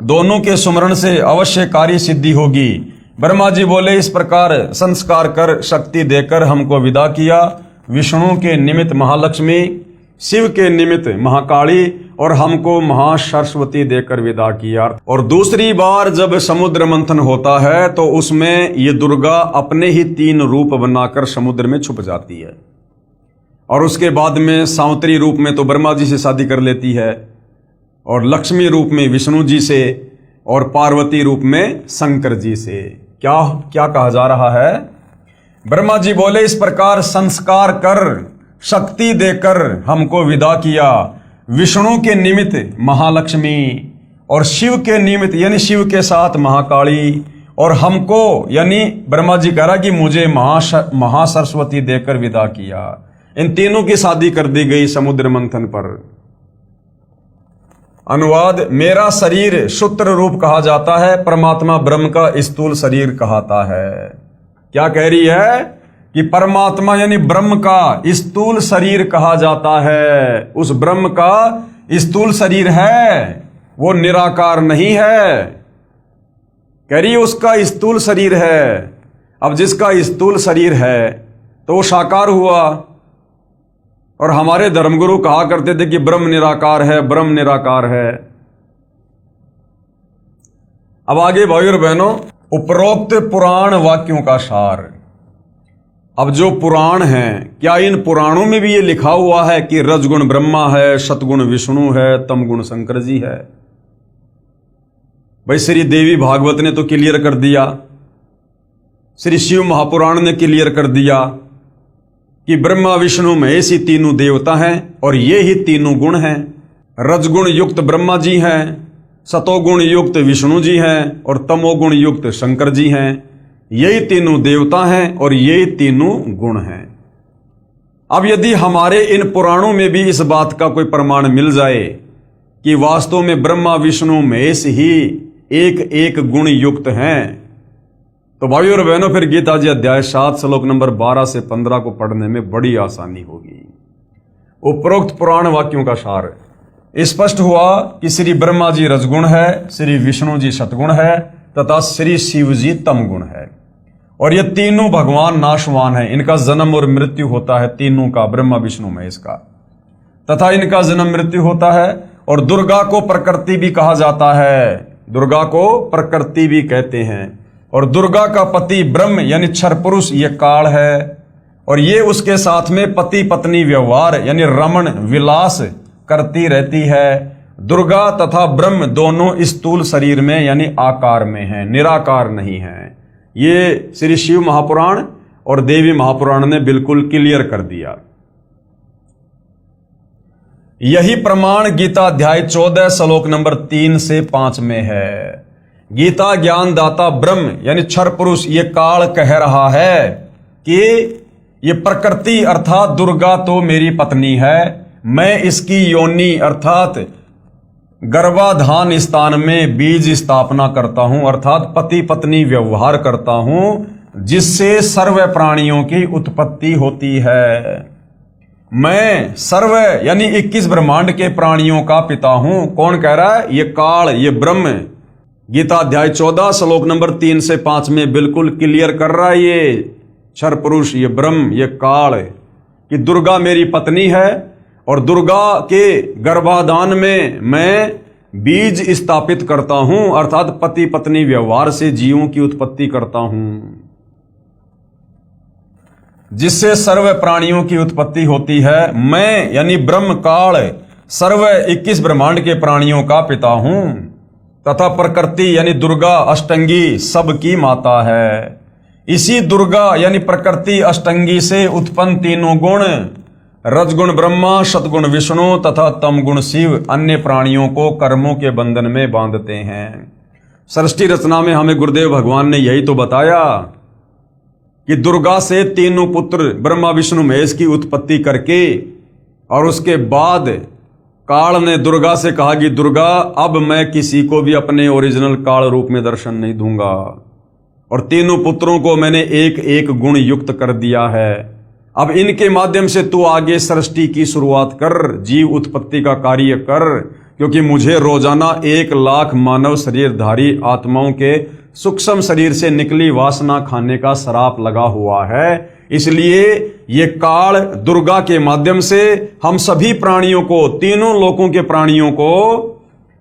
दोनों के सुमरण से अवश्य कार्य सिद्धि होगी। ब्रह्मा जी बोले, इस प्रकार संस्कार कर शक्ति देकर हमको विदा किया। विष्णु के निमित्त महालक्ष्मी, शिव के निमित्त महाकाली और हमको महासरस्वती देकर विदा किया। और दूसरी बार जब समुद्र मंथन होता है तो उसमें ये दुर्गा अपने ही 3 रूप बनाकर समुद्र में छुप जाती है। और उसके बाद में सावत्री रूप में तो ब्रह्मा जी से शादी कर लेती है, और लक्ष्मी रूप में विष्णु जी से, और पार्वती रूप में शंकर जी से। क्या क्या कहा जा रहा है? ब्रह्मा जी बोले, इस प्रकार संस्कार कर शक्ति देकर हमको विदा किया। विष्णु के निमित्त महालक्ष्मी और शिव के निमित्त यानी शिव के साथ महाकाली, और हमको यानी ब्रह्मा जी कह रहा कि मुझे महासरस्वती देकर विदा किया। इन तीनों की शादी कर दी गई समुद्र मंथन पर। अनुवाद, मेरा शरीर सूत्र रूप कहा जाता है, परमात्मा ब्रह्म का स्थूल शरीर कहता है। क्या कह रही है कि परमात्मा यानी ब्रह्म का स्थूल शरीर कहा जाता है। उस ब्रह्म का स्थूल शरीर है, वो निराकार नहीं है। कह रही उसका स्थूल शरीर है। अब जिसका स्थूल शरीर है तो वो साकार हुआ। और हमारे धर्मगुरु कहा करते थे कि ब्रह्म निराकार है, ब्रह्म निराकार है। अब आगे भाइयों और बहनों, उपरोक्त पुराण वाक्यों का सार। अब जो पुराण हैं, क्या इन पुराणों में भी ये लिखा हुआ है कि रजगुण ब्रह्मा है, सतगुण विष्णु है, तमगुण शंकर जी है? भाई श्री देवी भागवत ने तो क्लियर कर दिया, श्री शिव महापुराण ने क्लियर कर दिया कि ब्रह्मा विष्णु महेश ही तीनों देवता हैं और ये ही तीनों गुण हैं। रजगुण युक्त ब्रह्मा जी हैं, सतोगुण युक्त विष्णु जी हैं और तमोगुण युक्त शंकर जी हैं। यही तीनों देवता हैं और यही तीनों गुण हैं। अब यदि हमारे इन पुराणों में भी इस बात का कोई प्रमाण मिल जाए कि वास्तव में ब्रह्मा विष्णु महेश ही एक एक गुण युक्त हैं, तो भाइयों और बहनों फिर गीता जी अध्याय 7 श्लोक नंबर 12 से 15 को पढ़ने में बड़ी आसानी होगी। उपरोक्त पुराण वाक्यों का सार स्पष्ट हुआ कि श्री ब्रह्मा जी रजगुण है, श्री विष्णु जी सतगुण है तथा श्री शिव जी तमगुण है। और ये तीनों भगवान नाशवान है, इनका जन्म और मृत्यु होता है, तीनों का, ब्रह्मा विष्णु महेश का, तथा इनका जन्म मृत्यु होता है। और दुर्गा को प्रकृति भी कहा जाता है, दुर्गा को प्रकृति भी कहते हैं। और दुर्गा का पति ब्रह्म यानी क्षर पुरुष ये काल है, और ये उसके साथ में पति पत्नी व्यवहार यानी रमण विलास करती रहती है। दुर्गा तथा ब्रह्म दोनों स्थूल शरीर में यानी आकार में हैं, निराकार नहीं हैं। ये श्री शिव महापुराण और देवी महापुराण ने बिल्कुल क्लियर कर दिया। यही प्रमाण गीता अध्याय 14 श्लोक नंबर 3 से 5 में है। गीता ज्ञान दाता ब्रह्म यानी क्षर पुरुष ये काल कह रहा है कि ये प्रकृति अर्थात दुर्गा तो मेरी पत्नी है, मैं इसकी योनि अर्थात गर्भाधान स्थान में बीज स्थापना करता हूं, अर्थात पति पत्नी व्यवहार करता हूं, जिससे सर्व प्राणियों की उत्पत्ति होती है। मैं सर्व यानी 21 ब्रह्मांड के प्राणियों का पिता हूं। कौन कह रहा है? ये काल, ये ब्रह्म। गीता अध्याय 14 श्लोक नंबर 3 से 5 में बिल्कुल क्लियर कर रहा है ये क्षर पुरुष, ये ब्रह्म, ये काल, कि दुर्गा मेरी पत्नी है और दुर्गा के गर्भाधान में मैं बीज स्थापित करता हूं, अर्थात पति पत्नी व्यवहार से जीवों की उत्पत्ति करता हूं, जिससे सर्व प्राणियों की उत्पत्ति होती है। मैं यानी ब्रह्म काल सर्व 21 ब्रह्मांड के प्राणियों का पिता हूं, तथा प्रकृति यानी दुर्गा अष्टंगी सबकी माता है। इसी दुर्गा यानी प्रकृति अष्टंगी से उत्पन्न तीनों गुण रजगुण ब्रह्मा, सतगुण विष्णु तथा तमगुण शिव अन्य प्राणियों को कर्मों के बंधन में बांधते हैं। सृष्टि रचना में हमें गुरुदेव भगवान ने यही तो बताया कि दुर्गा से तीनों पुत्र ब्रह्मा विष्णु महेश की उत्पत्ति करके और उसके बाद काल ने दुर्गा से कहा कि दुर्गा, अब मैं किसी को भी अपने ओरिजिनल काल रूप में दर्शन नहीं दूंगा, और तीनों पुत्रों को मैंने एक एक गुण युक्त कर दिया है। अब इनके माध्यम से तू आगे सृष्टि की शुरुआत कर, जीव उत्पत्ति का कार्य कर, क्योंकि मुझे रोजाना 1,00,000 मानव शरीरधारी आत्माओं के सूक्ष्म शरीर से निकली वासना खाने का श्राप लगा हुआ है। इसलिए ये काल दुर्गा के माध्यम से हम सभी प्राणियों को, तीनों लोकों के प्राणियों को,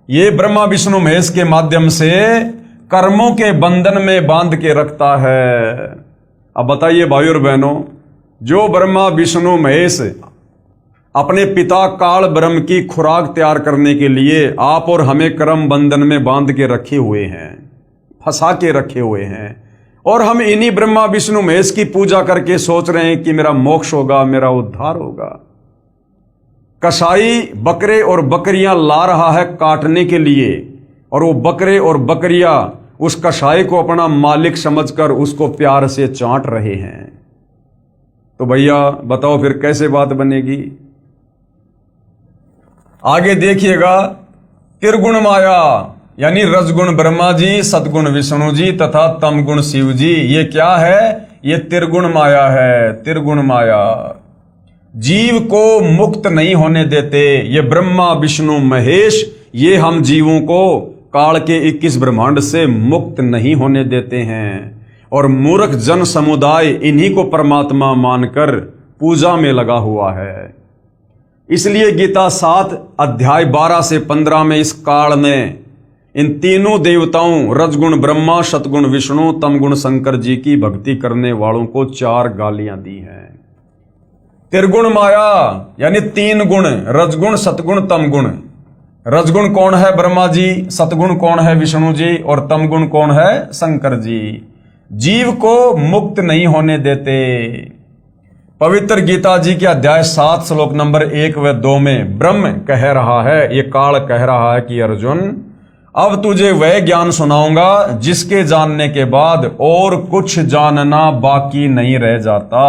ये ब्रह्मा विष्णु महेश के माध्यम से कर्मों के बंधन में बांध के रखता है। अब बताइए भाइयों और बहनों, जो ब्रह्मा विष्णु महेश अपने पिता काल ब्रह्म की खुराक तैयार करने के लिए आप और हमें कर्म बंधन में बांध के रखे हुए हैं, फंसा के रखे हुए हैं, और हम इन्हीं ब्रह्मा विष्णु महेश की पूजा करके सोच रहे हैं कि मेरा मोक्ष होगा, मेरा उद्धार होगा। कसाई बकरे और बकरियां ला रहा है काटने के लिए, और वो बकरे और बकरियां उस कसाई को अपना मालिक समझकर उसको प्यार से चाट रहे हैं। तो भैया बताओ फिर कैसे बात बनेगी? आगे देखिएगा, त्रिगुण माया यानी रजगुण ब्रह्मा जी, सतगुण विष्णु जी तथा तमगुण शिव जी, ये क्या है? ये त्रिगुण माया है। त्रिगुण माया जीव को मुक्त नहीं होने देते। ये ब्रह्मा विष्णु महेश, ये हम जीवों को काल के 21 ब्रह्मांड से मुक्त नहीं होने देते हैं, और मूर्ख जन समुदाय इन्हीं को परमात्मा मानकर पूजा में लगा हुआ है। इसलिए गीता 7 अध्याय 12 से 15 में इस काल ने इन तीनों देवताओं रजगुण ब्रह्मा, सतगुण विष्णु, तमगुण शंकर जी की भक्ति करने वालों को 4 गालियां दी हैं। त्रिगुण माया यानी 3 गुण, रजगुण सतगुण तमगुण। रजगुण कौन है? ब्रह्मा जी। सतगुण कौन है? विष्णु जी। और तमगुण कौन है? शंकर जी। जीव को मुक्त नहीं होने देते। पवित्र गीता जी के अध्याय 7 श्लोक नंबर 1 व 2 में ब्रह्म कह रहा है, ये काल कह रहा है कि अर्जुन, अब तुझे वह ज्ञान सुनाऊंगा जिसके जानने के बाद और कुछ जानना बाकी नहीं रह जाता।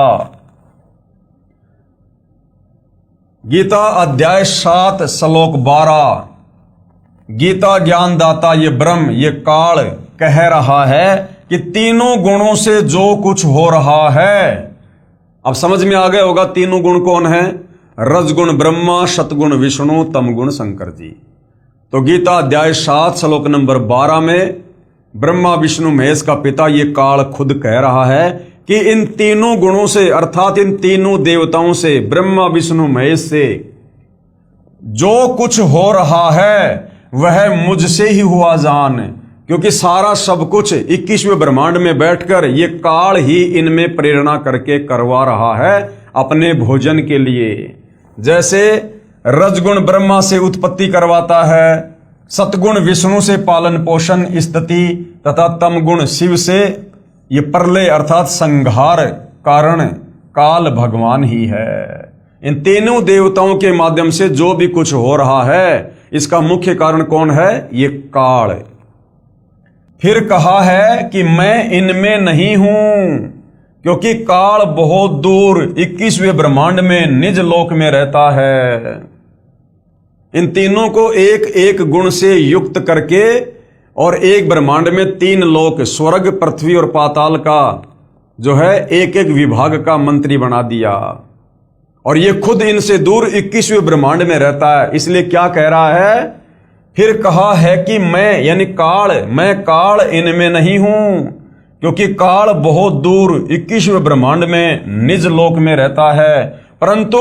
गीता अध्याय 7 श्लोक 12, गीता ज्ञानदाता ये ब्रह्म, ये काल कह रहा है कि तीनों गुणों से जो कुछ हो रहा है, अब समझ में आ गया होगा तीनों गुण कौन है? रजगुण ब्रह्मा, सतगुण विष्णु, तमगुण शंकर जी। तो गीता अध्याय 7 श्लोक नंबर 12 में ब्रह्मा विष्णु महेश का पिता ये काल खुद कह रहा है कि इन तीनों गुणों से, अर्थात इन तीनों देवताओं से, ब्रह्मा विष्णु महेश से जो कुछ हो रहा है वह मुझसे ही हुआ जान, क्योंकि सारा सब कुछ 21वें ब्रह्मांड में बैठकर ये काल ही इनमें प्रेरणा करके करवा रहा है अपने भोजन के लिए। जैसे रजगुण ब्रह्मा से उत्पत्ति करवाता है, सतगुण विष्णु से पालन पोषण स्थिति तथा तमगुण शिव से ये प्रलय अर्थात संहार कारण काल भगवान ही है। इन तीनों देवताओं के माध्यम से जो भी कुछ हो रहा है इसका मुख्य कारण कौन है? ये काल। फिर कहा है कि मैं इनमें नहीं हूं, क्योंकि काल बहुत दूर 21वें ब्रह्मांड में निज लोक में रहता है। इन तीनों को एक एक गुण से युक्त करके और एक ब्रह्मांड में 3 लोक, स्वर्ग, पृथ्वी और पाताल का जो है एक एक विभाग का मंत्री बना दिया, और ये खुद इनसे दूर 21वें ब्रह्मांड में रहता है। इसलिए क्या कह रहा है? फिर कहा है कि मैं यानी काल, मैं काल इनमें नहीं हूं, क्योंकि काल बहुत दूर 21वें ब्रह्मांड में निज लोक में रहता है, परंतु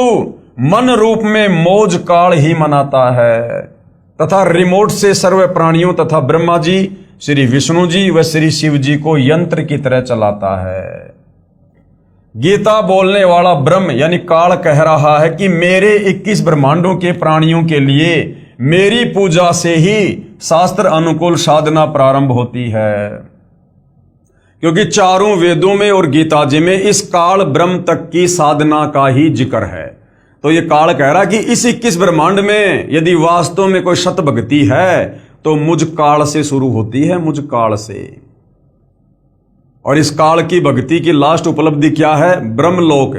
मन रूप में मौज काल ही मनाता है, तथा रिमोट से सर्व प्राणियों तथा ब्रह्मा जी, श्री विष्णु जी व श्री शिव जी को यंत्र की तरह चलाता है। गीता बोलने वाला ब्रह्म यानी काल कह रहा है कि मेरे 21 ब्रह्मांडों के प्राणियों के लिए मेरी पूजा से ही शास्त्र अनुकूल साधना प्रारंभ होती है, क्योंकि चारों वेदों में और गीता जी में इस काल ब्रह्म तक की साधना का ही जिक्र है। तो ये काल कह रहा कि इस 21 ब्रह्मांड में यदि वास्तव में कोई सत भक्ति है तो मुझ काल से शुरू होती है, मुझ काल से। और इस काल की भक्ति की लास्ट उपलब्धि क्या है? ब्रह्मलोक।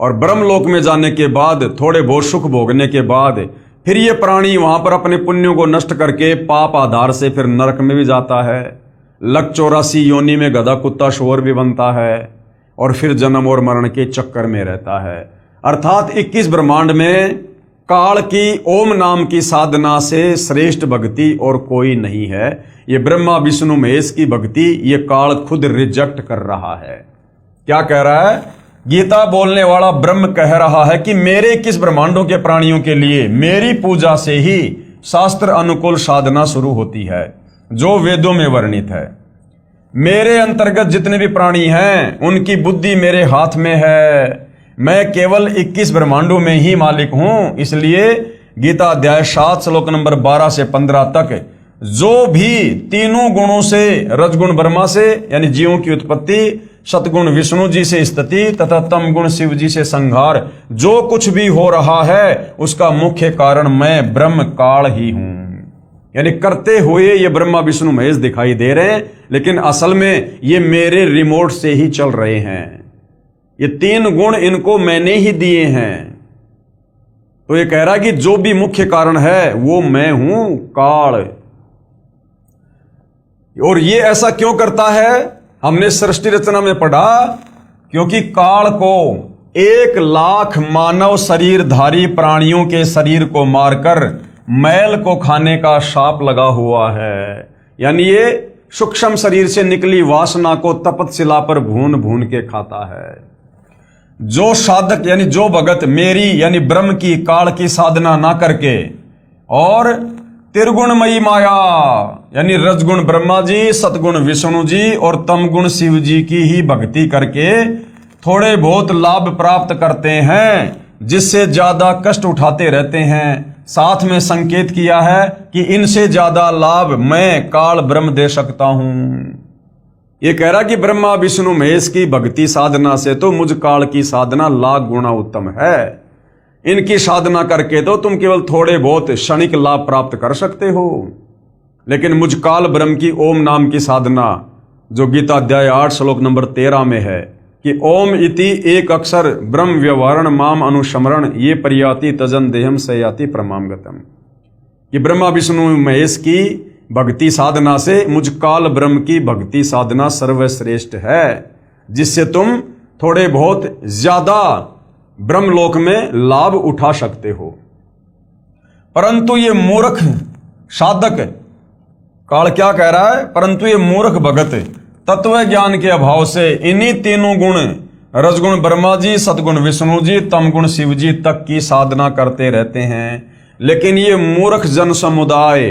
और ब्रह्मलोक में जाने के बाद, थोड़े बहुत सुख भोगने के बाद, फिर ये प्राणी वहां पर अपने पुण्यों को नष्ट करके पाप आधार से फिर नरक में भी जाता है। लक 84 योनि में गधा कुत्ता शोर भी बनता है और फिर जन्म और मरण के चक्कर में रहता है। अर्थात 21 ब्रह्मांड में काल की ओम नाम की साधना से श्रेष्ठ भक्ति और कोई नहीं है। ये ब्रह्मा विष्णु महेश की भक्ति ये काल खुद रिजेक्ट कर रहा है। क्या कह रहा है? गीता बोलने वाला ब्रह्म कह रहा है कि मेरे 21 ब्रह्मांडों के प्राणियों के लिए मेरी पूजा से ही शास्त्र अनुकूल साधना शुरू होती है, जो वेदों में वर्णित है। मेरे अंतर्गत जितने भी प्राणी हैं उनकी बुद्धि मेरे हाथ में है। मैं केवल 21 ब्रह्मांडों में ही मालिक हूं। इसलिए गीता अध्याय 7 श्लोक नंबर 12 से 15 तक जो भी तीनों गुणों से, रजगुण ब्रह्मा से यानी जीवों की उत्पत्ति, सतगुण विष्णु जी से स्थिति तथा तम गुण शिव जी से संहार, जो कुछ भी हो रहा है उसका मुख्य कारण मैं ब्रह्म काल ही हूं। यानी करते हुए ये ब्रह्मा विष्णु महेश दिखाई दे रहे हैं, लेकिन असल में ये मेरे रिमोट से ही चल रहे हैं। ये तीन गुण इनको मैंने ही दिए हैं। तो ये कह रहा है कि जो भी मुख्य कारण है वो मैं हूं, काल। और ये ऐसा क्यों करता है? हमने सृष्टि रचना में पढ़ा, क्योंकि काल को 1 लाख मानव शरीरधारी प्राणियों के शरीर को मारकर मैल को खाने का शाप लगा हुआ है। यानी ये सूक्ष्म शरीर से निकली वासना को तपतशिला पर भून भून के खाता है। जो साधक यानी जो भगत मेरी यानी ब्रह्म की, काल की साधना ना करके और त्रिगुणमयी माया यानी रजगुण ब्रह्मा जी, सतगुण विष्णु जी और तमगुण शिव जी की ही भक्ति करके थोड़े बहुत लाभ प्राप्त करते हैं, जिससे ज्यादा कष्ट उठाते रहते हैं। साथ में संकेत किया है कि इनसे ज्यादा लाभ मैं काल ब्रह्म दे सकता हूं। ये कह रहा कि ब्रह्मा विष्णु महेश की भक्ति साधना से तो मुझ काल की साधना लाख गुना उत्तम है। इनकी साधना करके तो तुम केवल थोड़े बहुत क्षणिक लाभ प्राप्त कर सकते हो, लेकिन मुझ काल ब्रह्म की ओम नाम की साधना, जो गीता अध्याय 8 श्लोक नंबर 13 में है कि ओम इति एक अक्षर ब्रह्म व्यवहारण माम अनुस्मरण ये परियाति तजन देहम सयाति प्रमामगतम। ये ब्रह्मा विष्णु महेश की भक्ति साधना से मुझ काल ब्रह्म की भक्ति साधना सर्वश्रेष्ठ है, जिससे तुम थोड़े बहुत ज्यादा ब्रह्मलोक में लाभ उठा सकते हो। परंतु ये मूर्ख साधक, काल क्या कह रहा है? परंतु ये मूर्ख भगत तत्व ज्ञान के अभाव से इन्हीं तीनों गुण, रजगुण ब्रह्मा जी, सतगुण विष्णु जी, तमगुण शिव जी तक की साधना करते रहते हैं। लेकिन ये मूर्ख जन समुदाय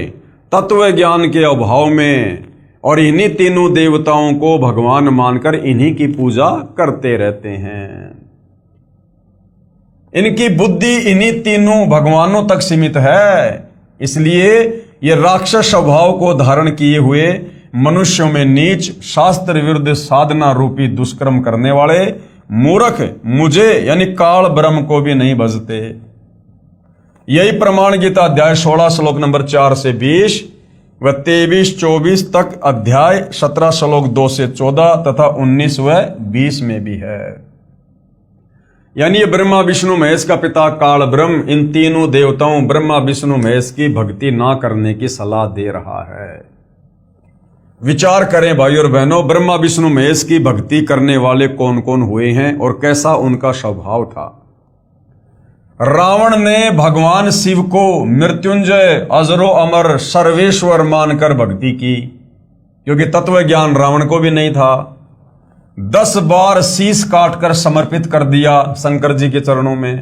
तत्व ज्ञान के अभाव में और इन्हीं तीनों देवताओं को भगवान मानकर इन्हीं की पूजा करते रहते हैं। इनकी बुद्धि इन्हीं तीनों भगवानों तक सीमित है। इसलिए ये राक्षस स्वभाव को धारण किए हुए मनुष्यों में नीच, शास्त्र विरुद्ध साधना रूपी दुष्कर्म करने वाले मूर्ख मुझे यानी काल ब्रह्म को भी नहीं भजते। यही प्रमाण गीता अध्याय 16 श्लोक नंबर 4 से 20 व 23-24 तक, अध्याय 17 श्लोक 2 से 14 तथा 19 व 20 में भी है। यानी ये ब्रह्मा विष्णु महेश का पिता काल ब्रह्म इन तीनों देवताओं ब्रह्मा विष्णु महेश की भक्ति ना करने की सलाह दे रहा है। विचार करें भाई और बहनों, ब्रह्मा विष्णु महेश की भक्ति करने वाले कौन कौन हुए हैं और कैसा उनका स्वभाव था। रावण ने भगवान शिव को मृत्युंजय, अजरो अमर, सर्वेश्वर मानकर भक्ति की, क्योंकि तत्व ज्ञान रावण को भी नहीं था। 10 बार शीश काटकर समर्पित कर दिया शंकर जी के चरणों में,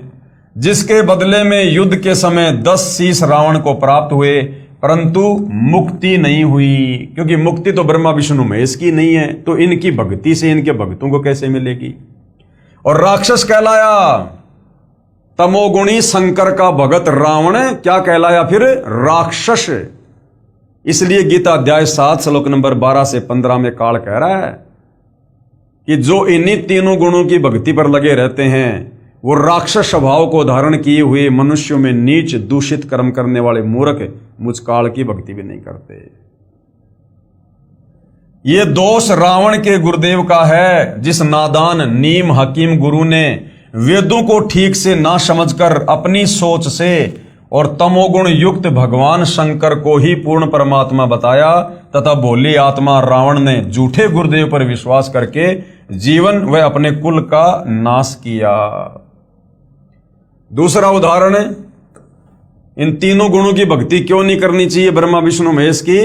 जिसके बदले में युद्ध के समय 10 शीश रावण को प्राप्त हुए, परंतु मुक्ति नहीं हुई, क्योंकि मुक्ति तो ब्रह्मा विष्णु महेश की नहीं है, तो इनकी भक्ति से इनके भक्तों को कैसे मिलेगी। और राक्षस कहलाया, तमोगुणी शंकर का भगत रावण क्या कहलाया फिर? राक्षस। इसलिए गीता अध्याय 7 श्लोक नंबर 12 से 15 में काल कह रहा है कि जो इन्हीं तीनों गुणों की भक्ति पर लगे रहते हैं वो राक्षस स्वभाव को धारण किए हुए मनुष्यों में नीच दूषित कर्म करने वाले मूर्ख मुझ काल की भक्ति भी नहीं करते। ये दोष रावण के गुरुदेव का है, जिस नादान नीम हकीम गुरु ने वेदों को ठीक से ना समझकर अपनी सोच से और तमोगुण युक्त भगवान शंकर को ही पूर्ण परमात्मा बताया, तथा भोली आत्मा रावण ने झूठे गुरुदेव पर विश्वास करके जीवन व अपने कुल का नाश किया। दूसरा उदाहरण, इन तीनों गुणों की भक्ति क्यों नहीं करनी चाहिए ब्रह्मा विष्णु महेश की।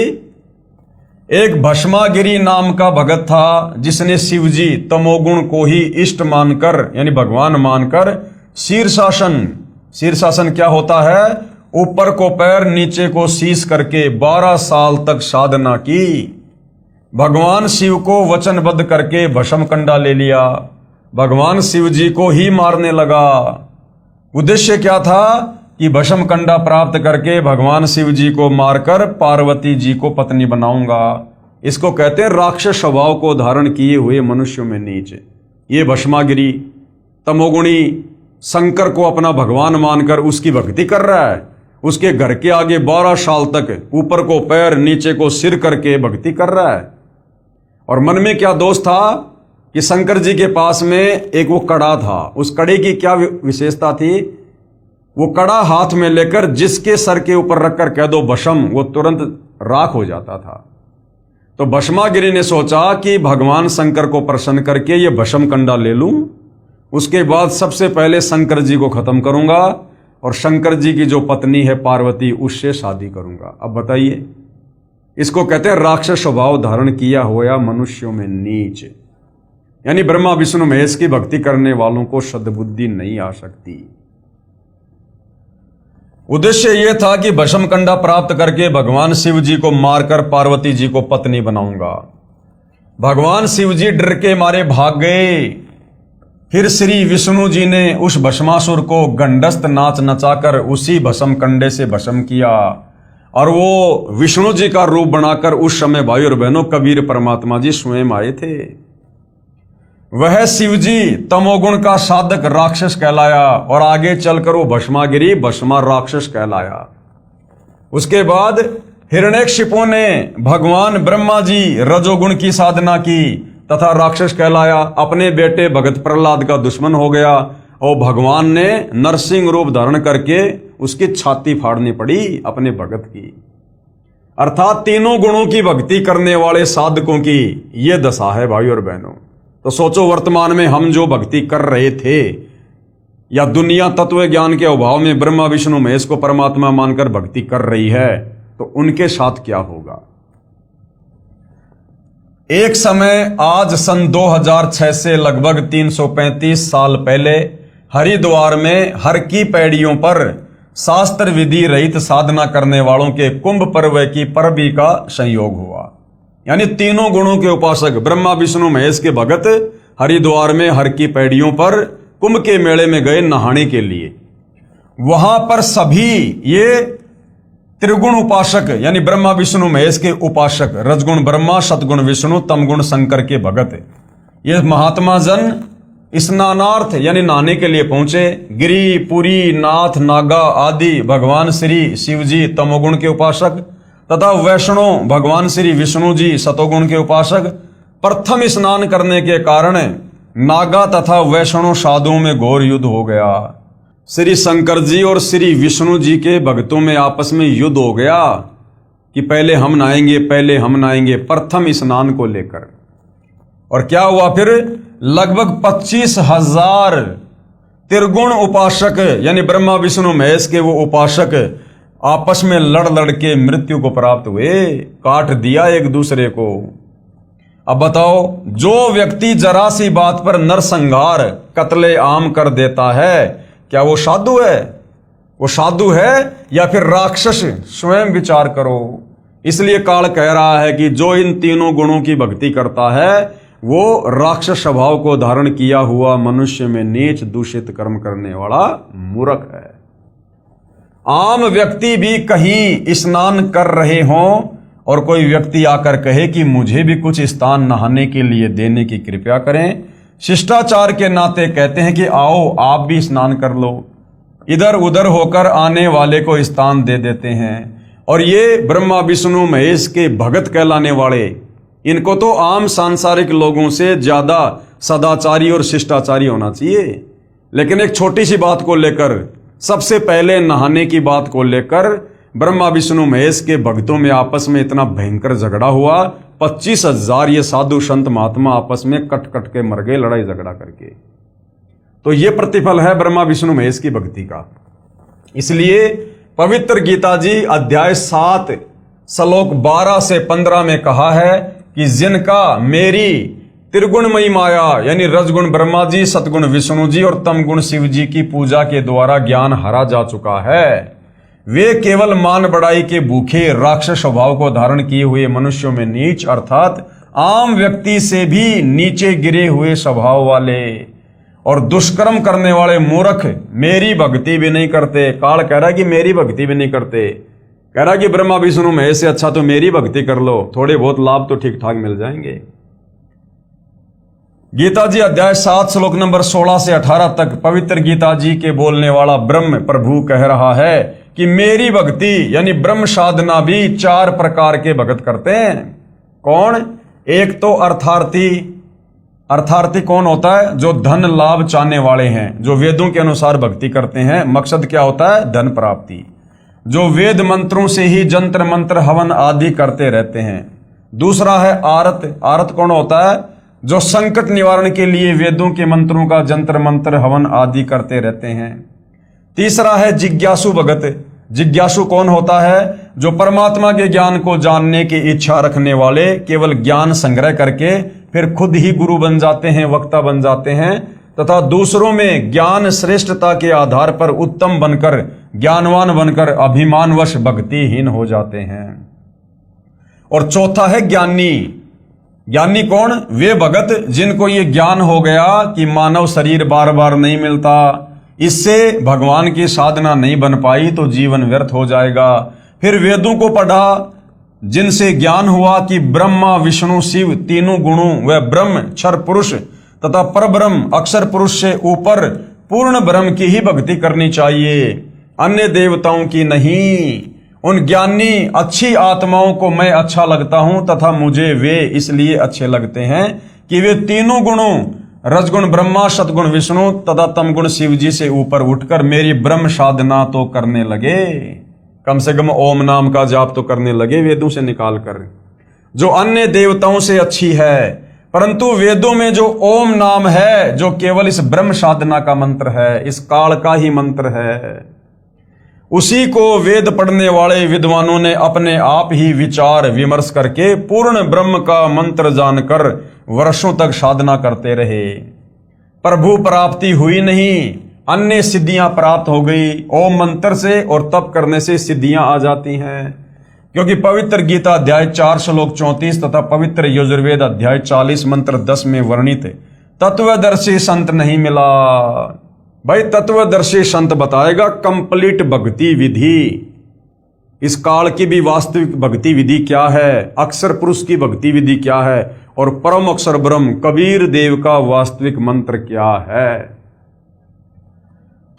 एक भस्मागिरी नाम का भगत था, जिसने शिवजी तमोगुण को ही इष्ट मानकर यानी भगवान मानकर शीर्षासन क्या होता है, ऊपर को पैर नीचे को शीश करके 12 साल तक साधना की। भगवान शिव को वचनबद्ध करके भस्म कंडा ले लिया, भगवान शिव जी को ही मारने लगा। उद्देश्य क्या था कि भस्म कंडा प्राप्त करके भगवान शिव जी को मारकर पार्वती जी को पत्नी बनाऊंगा। इसको कहते हैं राक्षस स्वभाव को धारण किए हुए मनुष्यों में नीच। ये भस्मागिरी तमोगुणी शंकर को अपना भगवान मानकर उसकी भक्ति कर रहा है, उसके घर के आगे 12 साल तक ऊपर को पैर नीचे को सिर करके भक्ति कर रहा है। और मन में क्या दोष था कि शंकर जी के पास में एक वो कड़ा था, उस कड़े की क्या विशेषता थी, वो कड़ा हाथ में लेकर जिसके सर के ऊपर रखकर कह दो भस्म, वो तुरंत राख हो जाता था। तो भस्मागिरी ने सोचा कि भगवान शंकर को प्रसन्न करके ये भस्म कंडा ले लूं, उसके बाद सबसे पहले शंकर जी को खत्म करूंगा और शंकर जी की जो पत्नी है पार्वती उससे शादी करूंगा। अब बताइए, इसको कहते हैं राक्षस स्वभाव धारण किया हुआ मनुष्यों में नीच। यानी ब्रह्मा विष्णु महेश की भक्ति करने वालों को सद्बुद्धि नहीं आ सकती। उद्देश्य यह था कि भस्म कंडा प्राप्त करके भगवान शिव जी को मारकर पार्वती जी को पत्नी बनाऊंगा। भगवान शिव जी डर के मारे भाग गए। फिर श्री विष्णु जी ने उस भस्मासुर को गंडस्त नाच नचाकर उसी भस्म कंडे से भस्म किया, और वो विष्णु जी का रूप बनाकर उस समय भाई और बहनों कबीर परमात्मा जी स्वयं आए थे। वह शिव जी तमोगुण का साधक राक्षस कहलाया और आगे चलकर वो भस्मागिरी भस्मा राक्षस कहलाया। उसके बाद हिरण्यकशिपु ने भगवान ब्रह्मा जी रजोगुण की साधना की तथा राक्षस कहलाया, अपने बेटे भगत प्रहलाद का दुश्मन हो गया और भगवान ने नरसिंह रूप धारण करके उसकी छाती फाड़नी पड़ी अपने भगत की। अर्थात तीनों गुणों की भक्ति करने वाले साधकों की ये दशा है भाई और बहनों। तो सोचो, वर्तमान में हम जो भक्ति कर रहे थे या दुनिया तत्व ज्ञान के अभाव में ब्रह्मा विष्णु महेश को परमात्मा मानकर भक्ति कर रही है, तो उनके साथ क्या होगा। एक समय आज सन 2006 से लगभग 335 साल पहले हरिद्वार में हर की पैड़ियों पर शास्त्र विधि रहित साधना करने वालों के कुंभ पर्व की परबी का संयोग हुआ। यानी तीनों गुणों के उपासक ब्रह्मा विष्णु महेश के भगत हरिद्वार में हर की पैड़ियों पर कुंभ के मेले में गए नहाने के लिए। वहां पर सभी ये त्रिगुण उपासक यानी ब्रह्मा विष्णु महेश के उपासक, रजगुण ब्रह्मा, सतगुण विष्णु, तमगुण शंकर के भगत, ये महात्मा जन स्नानार्थ यानी नहाने के लिए पहुंचे। गिरी, पुरी, नाथ, नागा आदि भगवान श्री शिव जी तमोगुण के उपासक तथा वैष्णव भगवान श्री विष्णु जी सतोगुण के उपासक। प्रथम स्नान करने के कारण नागा तथा वैष्णव साधुओं में घोर युद्ध हो गया। श्री शंकर जी और श्री विष्णु जी के भक्तों में आपस में युद्ध हो गया कि पहले हम नहाएंगे प्रथम स्नान को लेकर। और क्या हुआ फिर, लगभग 25,000 त्रिगुण उपासक यानी ब्रह्मा विष्णु महेश के वो उपासक आपस में लड़ के मृत्यु को प्राप्त हुए, काट दिया एक दूसरे को। अब बताओ, जो व्यक्ति जरा सी बात पर नरसंहार कत्ले आम कर देता है, क्या वो साधु है? वो साधु है या फिर राक्षस? स्वयं विचार करो। इसलिए काल कह रहा है कि जो इन तीनों गुणों की भक्ति करता है वो राक्षस स्वभाव को धारण किया हुआ मनुष्य में नीच दूषित कर्म करने वाला मूर्ख है। आम व्यक्ति भी कहीं स्नान कर रहे हों और कोई व्यक्ति आकर कहे कि मुझे भी कुछ स्थान नहाने के लिए देने की कृपा करें, शिष्टाचार के नाते कहते हैं कि आओ आप भी स्नान कर लो। इधर उधर होकर आने वाले को स्थान दे देते हैं। और ये ब्रह्मा विष्णु महेश के भगत कहलाने वाले, इनको तो आम सांसारिक लोगों से ज्यादा सदाचारी और शिष्टाचारी होना चाहिए। लेकिन एक छोटी सी बात को लेकर, सबसे पहले नहाने की बात को लेकर ब्रह्मा विष्णु महेश के भक्तों में आपस में इतना भयंकर झगड़ा हुआ, 25,000 ये साधु संत महात्मा आपस में कट कट के मर गए लड़ाई झगड़ा करके। तो ये प्रतिफल है ब्रह्मा विष्णु महेश की भक्ति का। इसलिए पवित्र गीता जी अध्याय 7 श्लोक 12 से 15 में कहा है कि जिनका मेरी त्रिगुणमयी माया यानी रजगुण ब्रह्मा जी, सतगुण विष्णु जी और तमगुण शिव जी की पूजा के द्वारा ज्ञान हरा जा चुका है, वे केवल मान बढ़ाई के भूखे राक्षस स्वभाव को धारण किए हुए मनुष्यों में नीच अर्थात आम व्यक्ति से भी नीचे गिरे हुए स्वभाव वाले और दुष्कर्म करने वाले मूर्ख मेरी भक्ति भी नहीं करते। काल कह रहा है कि मेरी भक्ति भी नहीं करते, कह रहा है कि ब्रह्मा विष्णु महेश से अच्छा तो मेरी भक्ति कर लो, थोड़े बहुत लाभ तो ठीक ठाक मिल जाएंगे। गीता जी अध्याय 7 श्लोक नंबर 16 से 18 तक पवित्र गीता जी के बोलने वाला ब्रह्म प्रभु कह रहा है कि मेरी भक्ति यानी ब्रह्म साधना भी 4 प्रकार के भगत करते हैं। कौन? एक तो अर्थार्थी। अर्थार्थी कौन होता है? जो धन लाभ चाहने वाले हैं, जो वेदों के अनुसार भक्ति करते हैं। मकसद क्या होता है? धन प्राप्ति। जो वेद मंत्रों से ही जंत्र मंत्र हवन आदि करते रहते हैं। दूसरा है आरत। आरत कौन होता है? जो संकट निवारण के लिए वेदों के मंत्रों का जंत्र मंत्र हवन आदि करते रहते हैं। तीसरा है जिज्ञासु भगत। जिज्ञासु कौन होता है? जो परमात्मा के ज्ञान को जानने की इच्छा रखने वाले, केवल ज्ञान संग्रह करके फिर खुद ही गुरु बन जाते हैं, वक्ता बन जाते हैं तथा दूसरों में ज्ञान श्रेष्ठता के आधार पर उत्तम बनकर, ज्ञानवान बनकर अभिमानवश भक्तिहीन हो जाते हैं। और चौथा है ज्ञानी। ज्ञानी कौन? वे भगत जिनको ये ज्ञान हो गया कि मानव शरीर बार बार नहीं मिलता, इससे भगवान की साधना नहीं बन पाई तो जीवन व्यर्थ हो जाएगा। फिर वेदों को पढ़ा, जिनसे ज्ञान हुआ कि ब्रह्मा विष्णु शिव तीनों गुणों व ब्रह्म क्षर पुरुष तथा परब्रह्म अक्षर पुरुष से ऊपर पूर्ण ब्रह्म की ही भक्ति करनी चाहिए, अन्य देवताओं की नहीं। उन ज्ञानी अच्छी आत्माओं को मैं अच्छा लगता हूं तथा मुझे वे इसलिए अच्छे लगते हैं कि वे तीनों गुणों रजगुण ब्रह्मा, सतगुण विष्णु तथा तमगुण शिव जी से ऊपर उठकर मेरी ब्रह्म साधना तो करने लगे, कम से कम ओम नाम का जाप तो करने लगे वेदों से निकाल कर, जो अन्य देवताओं से अच्छी है। परंतु वेदों में जो ओम नाम है, जो केवल इस ब्रह्म साधना का मंत्र है, इस काल का ही मंत्र है, उसी को वेद पढ़ने वाले विद्वानों ने अपने आप ही विचार विमर्श करके पूर्ण ब्रह्म का मंत्र जानकर वर्षों तक साधना करते रहे। प्रभु प्राप्ति हुई नहीं, अन्य सिद्धियां प्राप्त हो गई। ओम मंत्र से और तप करने से सिद्धियां आ जाती हैं, क्योंकि पवित्र गीता अध्याय 4 श्लोक 34 तथा पवित्र यजुर्वेद अध्याय 40 मंत्र 10 में वर्णित तत्वदर्शी संत नहीं मिला। भाई तत्वदर्शी संत बताएगा कंप्लीट भक्ति विधि, इस काल की भी वास्तविक भक्ति विधि क्या है, अक्षर पुरुष की भक्ति विधि क्या है और परम अक्षर ब्रह्म कबीर देव का वास्तविक मंत्र क्या है।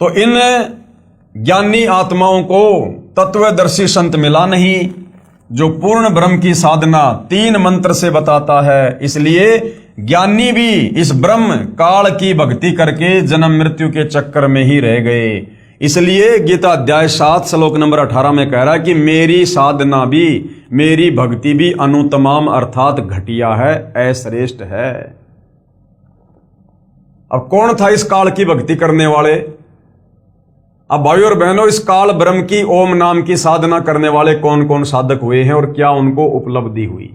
तो इन ज्ञानी आत्माओं को तत्वदर्शी संत मिला नहीं, जो पूर्ण ब्रह्म की साधना 3 मंत्र से बताता है। इसलिए ज्ञानी भी इस ब्रह्म काल की भक्ति करके जन्म मृत्यु के चक्कर में ही रह गए। इसलिए गीता अध्याय 7 श्लोक नंबर 18 में कह रहा है कि मेरी साधना भी, मेरी भक्ति भी अनुतमाम अर्थात घटिया है, अश्रेष्ठ है। अब कौन था इस काल की भक्ति करने वाले? अब भाइयों और बहनों, इस काल ब्रह्म की ओम नाम की साधना करने वाले कौन कौन साधक हुए हैं और क्या उनको उपलब्धि हुई?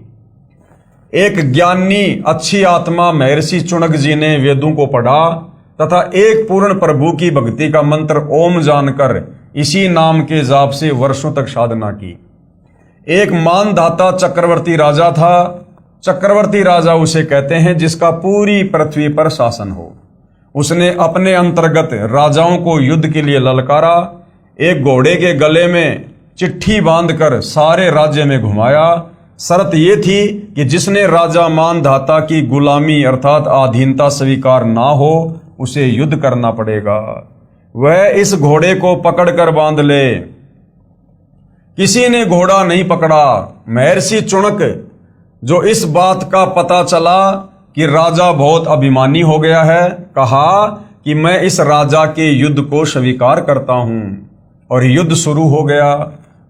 एक ज्ञानी अच्छी आत्मा महर्षि चुनक जी ने वेदों को पढ़ा तथा एक पूर्ण प्रभु की भक्ति का मंत्र ओम जानकर इसी नाम के जाप से वर्षों तक साधना की। एक मानधाता चक्रवर्ती राजा था। चक्रवर्ती राजा उसे कहते हैं जिसका पूरी पृथ्वी पर शासन हो। उसने अपने अंतर्गत राजाओं को युद्ध के लिए ललकारा, एक घोड़े के गले में चिट्ठी बांधकर सारे राज्य में घुमाया, शर्त यह थी कि जिसने राजा मानधाता की गुलामी अर्थात अधीनता स्वीकार ना हो उसे युद्ध करना पड़ेगा। वह इस घोड़े को पकड़कर बांध ले। किसी ने घोड़ा नहीं पकड़ा। महर्षि चुनक जो इस बात का पता चला कि राजा बहुत अभिमानी हो गया है, कहा कि मैं इस राजा के युद्ध को स्वीकार करता हूं। और युद्ध शुरू हो गया।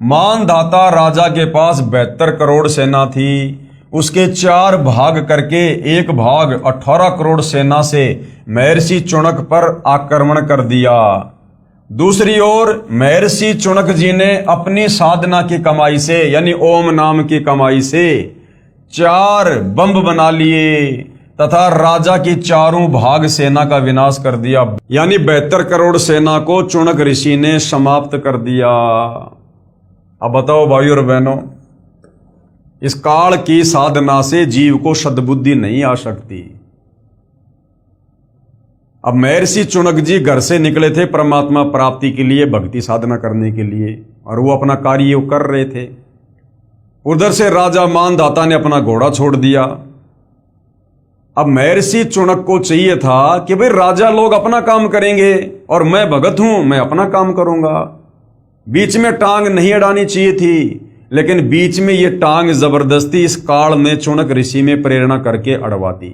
मानधाता राजा के पास 72 करोड़ सेना थी। उसके 4 भाग करके एक भाग 18 करोड़ सेना से महर्षि चुनक पर आक्रमण कर दिया। दूसरी ओर महर्षि चुनक जी ने अपनी साधना की कमाई से यानी ओम नाम की कमाई से 4 बम बना लिए तथा राजा की चारों भाग सेना का विनाश कर दिया। यानी 72 करोड़ सेना को चुनक ऋषि ने समाप्त कर दिया। अब बताओ भाइयों और बहनों, इस काल की साधना से जीव को सद्बुद्धि नहीं आ सकती। अब महर्षि चुनक जी घर से निकले थे परमात्मा प्राप्ति के लिए, भक्ति साधना करने के लिए, और वो अपना कार्य कर रहे थे। उधर से राजा मानधाता ने अपना घोड़ा छोड़ दिया। अब महर्षि चुनक को चाहिए था कि भाई राजा लोग अपना काम करेंगे और मैं भगत हूं, मैं अपना काम करूंगा। बीच में टांग नहीं अड़ानी चाहिए थी, लेकिन बीच में ये टांग जबरदस्ती इस काल में चुनक ऋषि में प्रेरणा करके अड़वाती।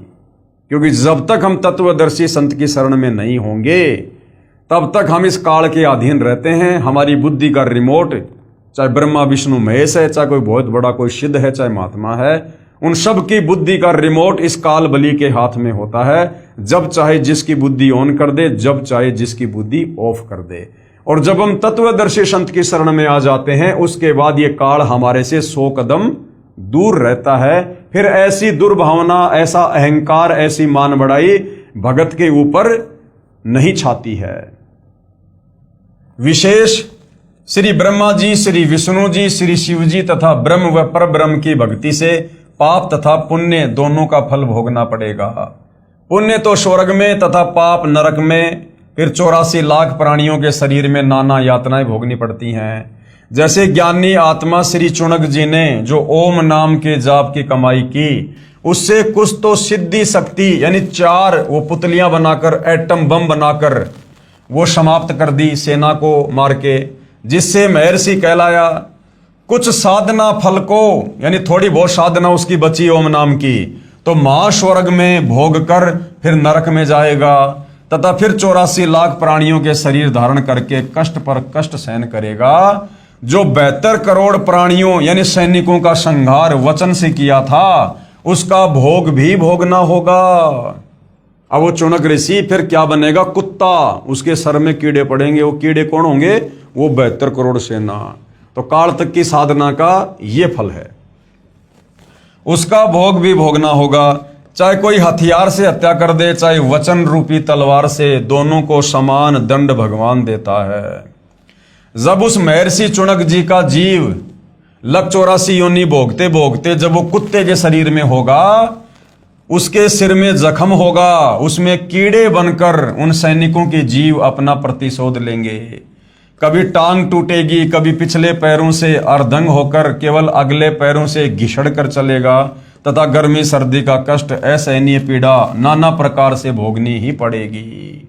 क्योंकि जब तक हम तत्वदर्शी संत की शरण में नहीं होंगे तब तक हम इस काल के अधीन रहते हैं। हमारी बुद्धि का रिमोट, चाहे ब्रह्मा विष्णु महेश है, चाहे कोई बहुत बड़ा कोई सिद्ध है, चाहे महात्मा है, उन सब की बुद्धि का रिमोट इस काल बली के हाथ में होता है। जब चाहे जिसकी बुद्धि ऑन कर दे, जब चाहे जिसकी बुद्धि ऑफ कर दे। और जब हम तत्वदर्शी संत की शरण में आ जाते हैं उसके बाद ये काल हमारे से 100 कदम दूर रहता है। फिर ऐसी दुर्भावना, ऐसा अहंकार, ऐसी मान बढ़ाई भगत के ऊपर नहीं छाती है। विशेष श्री ब्रह्मा जी, श्री विष्णु जी, श्री शिव जी तथा ब्रह्म व परब्रह्म की भक्ति से पाप तथा पुण्य दोनों का फल भोगना पड़ेगा। पुण्य तो स्वर्ग में तथा पाप नरक में। फिर 84 लाख प्राणियों के शरीर में नाना यातनाएं भोगनी पड़ती हैं। जैसे ज्ञानी आत्मा श्री चुनक जी ने जो ओम नाम के जाप की कमाई की, उससे कुछ तो सिद्धि शक्ति यानी 4 वो पुतलियां बनाकर, एटम बम बनाकर वो समाप्त कर दी सेना को मार के, जिससे महर्षि कहलाया। कुछ साधना फल को यानी थोड़ी बहुत साधना उसकी बची ओम नाम की, तो महास्वर्ग में भोग कर फिर नरक में जाएगा तथा फिर 84 लाख प्राणियों के शरीर धारण करके कष्ट पर कष्ट सहन करेगा। जो 72 करोड़ प्राणियों यानी सैनिकों का संहार वचन से किया था उसका भोग भी भोगना होगा। अब वो चुनक ऋषि फिर क्या बनेगा? कुत्ता। उसके सर में कीड़े पड़ेंगे। वो कीड़े कौन होंगे? वो 72 करोड़ सेना। तो काल तक की साधना का ये फल है, उसका भोग भी भोगना होगा। चाहे कोई हथियार से हत्या कर दे, चाहे वचन रूपी तलवार से, दोनों को समान दंड भगवान देता है। जब उस महर्षि चुनक जी का जीव 184 योनि भोगते भोगते जब वो कुत्ते के शरीर में होगा, उसके सिर में जख्म होगा, उसमें कीड़े बनकर उन सैनिकों के जीव अपना प्रतिशोध लेंगे। कभी टांग टूटेगी, कभी पिछले पैरों से अर्धंग होकर केवल अगले पैरों से घिसड़ कर चलेगा तथा गर्मी सर्दी का कष्ट, असहनीय पीड़ा नाना प्रकार से भोगनी ही पड़ेगी।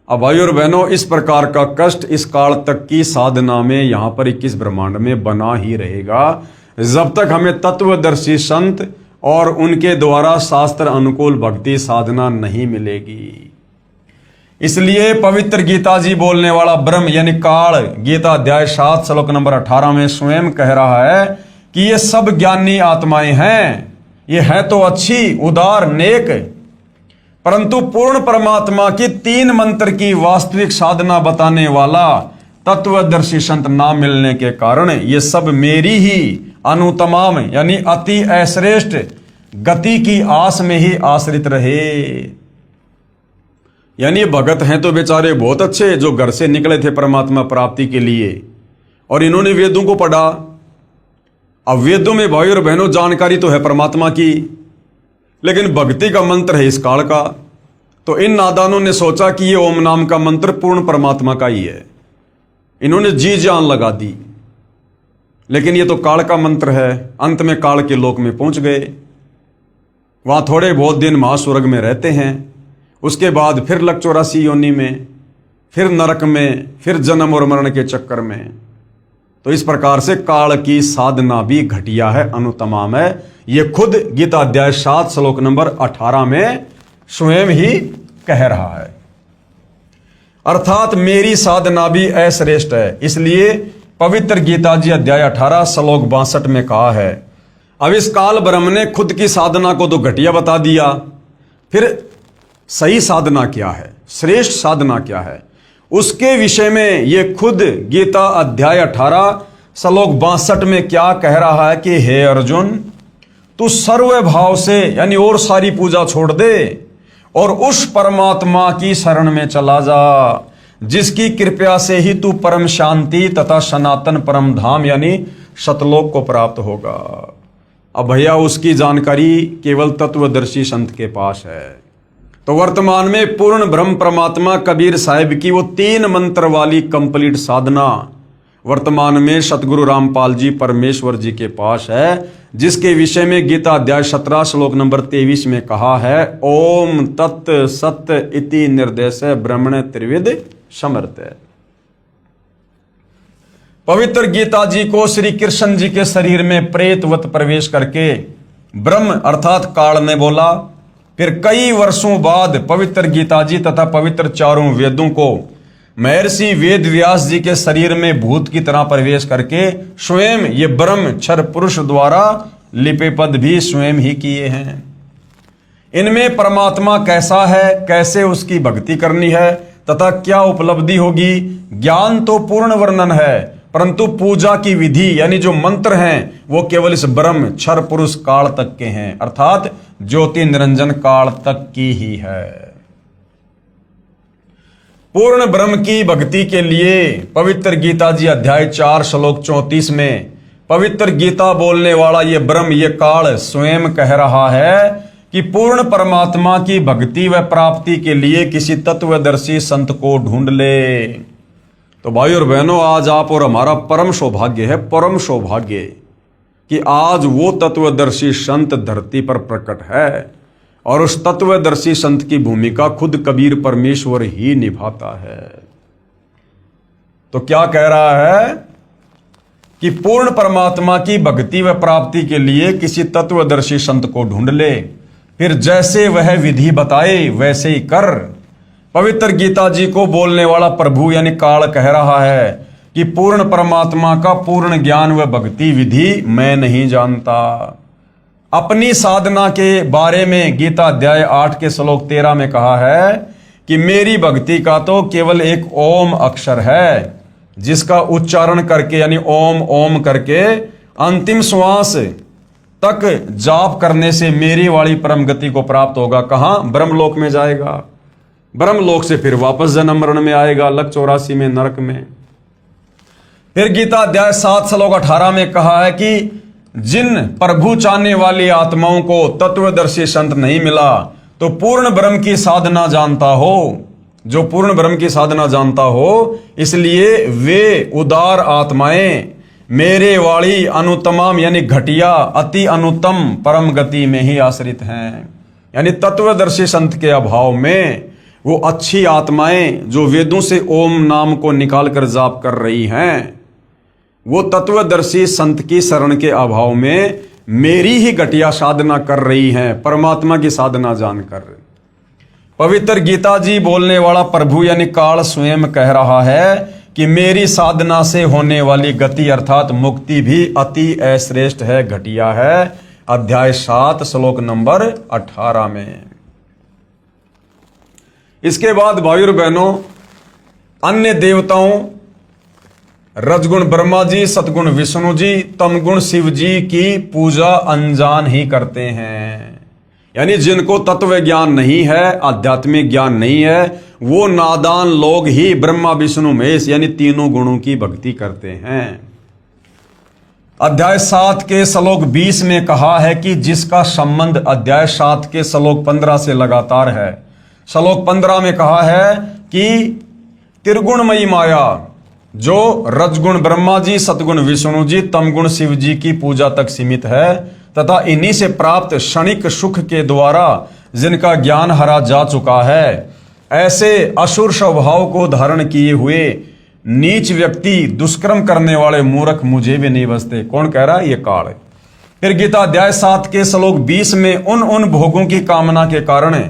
अब भाइयों और बहनों, इस प्रकार का कष्ट इस काल तक की साधना में यहां पर 21 ब्रह्मांड में बना ही रहेगा, जब तक हमें तत्वदर्शी संत और उनके द्वारा शास्त्र अनुकूल भक्ति साधना नहीं मिलेगी। इसलिए पवित्र गीता जी बोलने वाला ब्रह्म यानी काल, गीता अध्याय 7 श्लोक नंबर 18 में स्वयं कह रहा है कि ये सब ज्ञानी आत्माएं हैं, ये है तो अच्छी, उदार, नेक, परंतु पूर्ण परमात्मा की 3 मंत्र की वास्तविक साधना बताने वाला तत्वदर्शी संत ना मिलने के कारण ये सब मेरी ही अनुतमाम यानी अति अश्रेष्ठ गति की आस में ही आश्रित रहे। यानी भगत हैं तो बेचारे बहुत अच्छे, जो घर से निकले थे परमात्मा प्राप्ति के लिए, और इन्होंने वेदों को पढ़ा। अब वेदों में भाई और बहनों जानकारी तो है परमात्मा की, लेकिन भक्ति का मंत्र है इस काल का। तो इन नादानों ने सोचा कि ये ओम नाम का मंत्र पूर्ण परमात्मा का ही है। इन्होंने जी जान लगा दी। लेकिन ये तो काल का मंत्र है। अंत में काल के लोक में पहुंच गए, वहां थोड़े बहुत दिन महास्वर्ग में रहते हैं, उसके बाद फिर लक 84 योनि में, फिर नरक में, फिर जन्म और मरण के चक्कर में। तो इस प्रकार से काल की साधना भी घटिया है, अनुतमाम है। ये खुद गीता अध्याय 7 श्लोक नंबर 18 में स्वयं ही कह रहा है। अर्थात मेरी साधना भी अश्रेष्ठ है। इसलिए पवित्र गीता जी अध्याय 18 श्लोक 62 में कहा है। अब इस काल ब्रह्म ने खुद की साधना को तो घटिया बता दिया, फिर सही साधना क्या है, श्रेष्ठ साधना क्या है, उसके विषय में ये खुद गीता अध्याय 18 श्लोक 62 में क्या कह रहा है कि हे अर्जुन, तू सर्व भाव से यानी और सारी पूजा छोड़ दे और उस परमात्मा की शरण में चला जा जिसकी कृपया से ही तू परम शांति तथा सनातन परम धाम यानी सतलोक को प्राप्त होगा। अब भैया उसकी जानकारी केवल तत्वदर्शी संत के पास है। तो वर्तमान में पूर्ण ब्रह्म परमात्मा कबीर साहिब की वो 3 मंत्र वाली कंप्लीट साधना वर्तमान में सतगुरु रामपाल जी परमेश्वर जी के पास है, जिसके विषय में गीता अध्याय 17 श्लोक नंबर 23 में कहा है ओम तत् सत इति निर्देश ब्रह्मण त्रिविध समर्थ। पवित्र गीता जी को श्री कृष्ण जी के शरीर में प्रेतवत प्रवेश करके ब्रह्म अर्थात काल ने बोला। फिर कई वर्षों बाद पवित्र गीता जी तथा पवित्र चारों वेदों को महर्षि वेद व्यास जी के शरीर में भूत की तरह प्रवेश करके स्वयं ये ब्रह्म क्षर पुरुष द्वारा लिपि पद भी स्वयं ही किए हैं। इनमें परमात्मा कैसा है, कैसे उसकी भक्ति करनी है तथा क्या उपलब्धि होगी, ज्ञान तो पूर्ण वर्णन है, परंतु पूजा की विधि यानी जो मंत्र हैं वो केवल इस ब्रह्म क्षर पुरुष काल तक के हैं, अर्थात ज्योति निरंजन काल तक की ही है। पूर्ण ब्रह्म की भक्ति के लिए पवित्र गीता जी अध्याय 4 श्लोक 34 में पवित्र गीता बोलने वाला ये ब्रह्म ये काल स्वयं कह रहा है कि पूर्ण परमात्मा की भक्ति व प्राप्ति के लिए किसी तत्वदर्शी संत को ढूंढ ले। तो भाई और बहनों, आज आप और हमारा परम सौभाग्य है, परम सौभाग्य कि आज वो तत्वदर्शी संत धरती पर प्रकट है और उस तत्वदर्शी संत की भूमिका खुद कबीर परमेश्वर ही निभाता है। तो क्या कह रहा है कि पूर्ण परमात्मा की भक्ति व प्राप्ति के लिए किसी तत्वदर्शी संत को ढूंढ ले, फिर जैसे वह विधि बताए वैसे ही कर। पवित्र गीता जी को बोलने वाला प्रभु यानी काल कह रहा है कि पूर्ण परमात्मा का पूर्ण ज्ञान व भक्ति विधि मैं नहीं जानता। अपनी साधना के बारे में गीता अध्याय 8 के श्लोक 13 में कहा है कि मेरी भक्ति का तो केवल एक ओम अक्षर है, जिसका उच्चारण करके यानी ओम ओम करके अंतिम श्वास तक जाप करने से मेरी वाली परम गति को प्राप्त होगा। कहां? ब्रह्मलोक में जाएगा। ब्रह्मलोक से फिर वापस जन्म मरण में आएगा, लक 84 में नरक में। फिर गीता अध्याय 7 श्लोक 18 में कहा है कि जिन प्रभु चाहने वाली आत्माओं को तत्वदर्शी संत नहीं मिला तो पूर्ण ब्रह्म की साधना जानता हो, जो पूर्ण ब्रह्म की साधना जानता हो, इसलिए वे उदार आत्माएं मेरे वाली अनुतमाम यानी घटिया अति अनुतम परम गति में ही आश्रित हैं। यानी तत्वदर्शी संत के अभाव में वो अच्छी आत्माएं जो वेदों से ओम नाम को निकाल कर जाप कर रही हैं, वो तत्वदर्शी संत की शरण के अभाव में मेरी ही घटिया साधना कर रही हैं, परमात्मा की साधना जानकर। पवित्र गीता जी बोलने वाला प्रभु यानी काल स्वयं कह रहा है कि मेरी साधना से होने वाली गति अर्थात मुक्ति भी अति अश्रेष्ठ है, घटिया है। अध्याय 7 श्लोक नंबर 18 में। इसके बाद भाई और बहनों, अन्य देवताओं रजगुण ब्रह्मा जी, सतगुण विष्णु जी, तमगुण शिव जी की पूजा अनजान ही करते हैं। यानी जिनको तत्व ज्ञान नहीं है, आध्यात्मिक ज्ञान नहीं है, वो नादान लोग ही ब्रह्मा विष्णु महेश यानी तीनों गुणों की भक्ति करते हैं। अध्याय 7 के श्लोक 20 में कहा है कि जिसका संबंध अध्याय 7 के श्लोक 15 से लगातार है। श्लोक 15 में कहा है कि त्रिगुणमयी माया जो रजगुण ब्रह्मा जी, सतगुण विष्णु जी, तमगुण शिव जी की पूजा तक सीमित है तथा इन्हीं से प्राप्त क्षणिक सुख के द्वारा जिनका ज्ञान हरा जा चुका है, ऐसे असुर स्वभाव को धारण किए हुए नीच व्यक्ति, दुष्कर्म करने वाले मूर्ख मुझे भी नहीं बसते। कौन कह रहा है? ये काल है। फिर गीता अध्याय 7 के श्लोक 20 में उन भोगों की कामना के कारण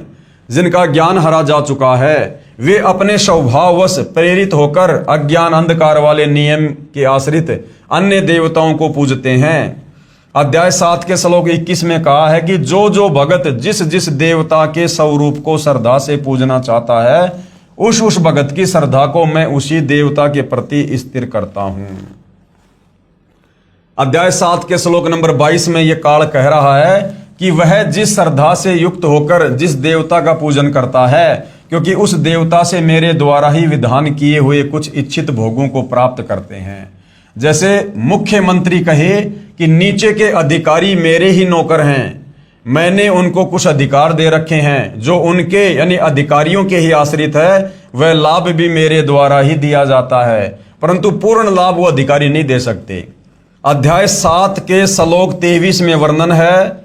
जिनका ज्ञान हरा जा चुका है, वे अपने स्वभाववश प्रेरित होकर अज्ञान अंधकार वाले नियम के आश्रित अन्य देवताओं को पूजते हैं। अध्याय 7 के श्लोक 21 में कहा है कि जो जो भगत जिस जिस देवता के स्वरूप को श्रद्धा से पूजना चाहता है, उस भगत की श्रद्धा को मैं उसी देवता के प्रति स्थिर करता हूं। अध्याय 7 के श्लोक नंबर 22 में यह काल कह रहा है कि वह जिस श्रद्धा से युक्त होकर जिस देवता का पूजन करता है, क्योंकि उस देवता से मेरे द्वारा ही विधान किए हुए कुछ इच्छित भोगों को प्राप्त करते हैं। जैसे मुख्यमंत्री कहे कि नीचे के अधिकारी मेरे ही नौकर हैं, मैंने उनको कुछ अधिकार दे रखे हैं जो उनके यानी अधिकारियों के ही आश्रित है, वह लाभ भी मेरे द्वारा ही दिया जाता है, परंतु पूर्ण लाभ वो अधिकारी नहीं दे सकते। अध्याय 7 के श्लोक 23 में वर्णन है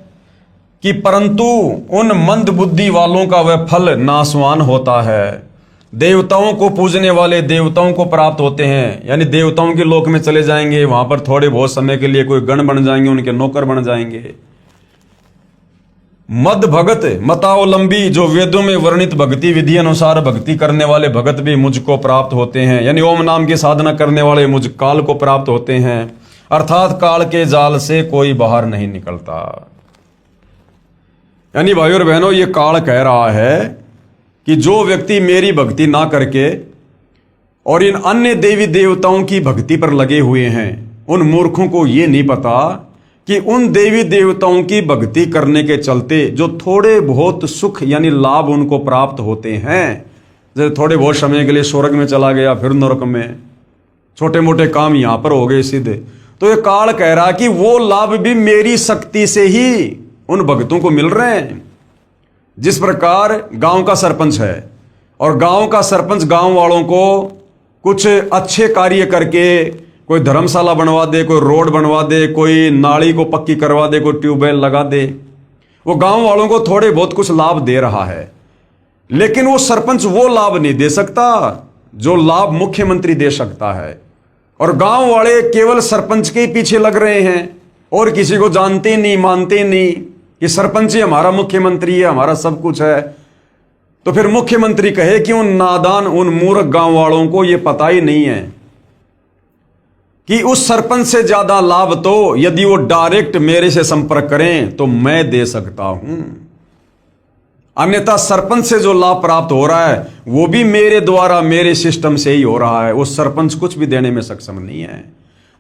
कि परंतु उन मंद बुद्धि वालों का वह फल नाशवान होता है। देवताओं को पूजने वाले देवताओं को प्राप्त होते हैं, यानी देवताओं के लोक में चले जाएंगे, वहां पर थोड़े बहुत समय के लिए कोई गण बन जाएंगे, उनके नौकर बन जाएंगे। मद भगत मतावलंबी, जो वेदों में वर्णित भक्ति विधि अनुसार भक्ति करने वाले भगत भी मुझको प्राप्त होते हैं, यानी ओम नाम की साधना करने वाले मुझ काल को प्राप्त होते हैं, अर्थात काल के जाल से कोई बाहर नहीं निकलता। यानी भाई और बहनों, ये काल कह रहा है कि जो व्यक्ति मेरी भक्ति ना करके और इन अन्य देवी देवताओं की भक्ति पर लगे हुए हैं, उन मूर्खों को ये नहीं पता कि उन देवी देवताओं की भक्ति करने के चलते जो थोड़े बहुत सुख यानी लाभ उनको प्राप्त होते हैं, जैसे थोड़े बहुत समय के लिए स्वर्ग में चला गया, फिर नरक में, छोटे मोटे काम यहां पर हो गए सिद्ध, तो ये काल कह रहा कि वो लाभ भी मेरी शक्ति से ही उन भक्तों को मिल रहे हैं। जिस प्रकार गांव का सरपंच है और गांव का सरपंच गांव वालों को कुछ अच्छे कार्य करके कोई धर्मशाला बनवा दे, कोई रोड बनवा दे, कोई नाली को पक्की करवा दे, कोई ट्यूबवेल लगा दे, वो गांव वालों को थोड़े बहुत कुछ लाभ दे रहा है, लेकिन वो सरपंच वो लाभ नहीं दे सकता जो लाभ मुख्यमंत्री दे सकता है। और गांव वाले केवल सरपंच के ही पीछे लग रहे हैं और किसी को जानते नहीं, मानते नहीं कि सरपंच ही हमारा मुख्यमंत्री है, हमारा सब कुछ है। तो फिर मुख्यमंत्री कहे कि उन नादान, उन मूर्ख गांव वालों को यह पता ही नहीं है कि उस सरपंच से ज्यादा लाभ तो यदि वो डायरेक्ट मेरे से संपर्क करें तो मैं दे सकता हूं, अन्यथा सरपंच से जो लाभ प्राप्त हो रहा है वो भी मेरे द्वारा, मेरे सिस्टम से ही हो रहा है, वो सरपंच कुछ भी देने में सक्षम नहीं है।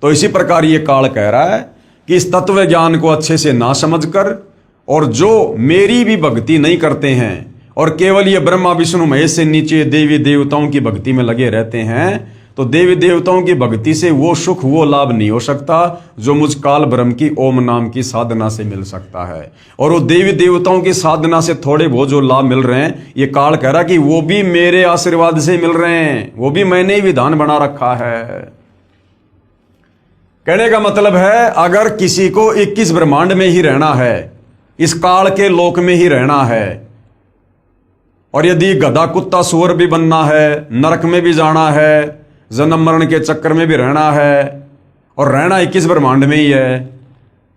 तो इसी प्रकार ये काल कह रहा है कि इस तत्व ज्ञान को अच्छे से ना समझकर और जो मेरी भी भक्ति नहीं करते हैं और केवल ये ब्रह्मा विष्णु महेश से नीचे देवी देवताओं की भक्ति में लगे रहते हैं, तो देवी देवताओं की भक्ति से वो सुख, वो लाभ नहीं हो सकता जो मुझ काल ब्रह्म की ओम नाम की साधना से मिल सकता है। और वो देवी देवताओं की साधना से थोड़े बहुत जो लाभ मिल रहे हैं, ये काल कह रहा कि वो भी मेरे आशीर्वाद से मिल रहे हैं, वो भी मैंने ही विधान बना रखा है। कहने का मतलब है, अगर किसी को 21 ब्रह्मांड में ही रहना है, इस काल के लोक में ही रहना है, और यदि गधा कुत्ता सुअर भी बनना है, नरक में भी जाना है, जन्म मरण के चक्कर में भी रहना है, और रहना 21 ब्रह्मांड में ही है,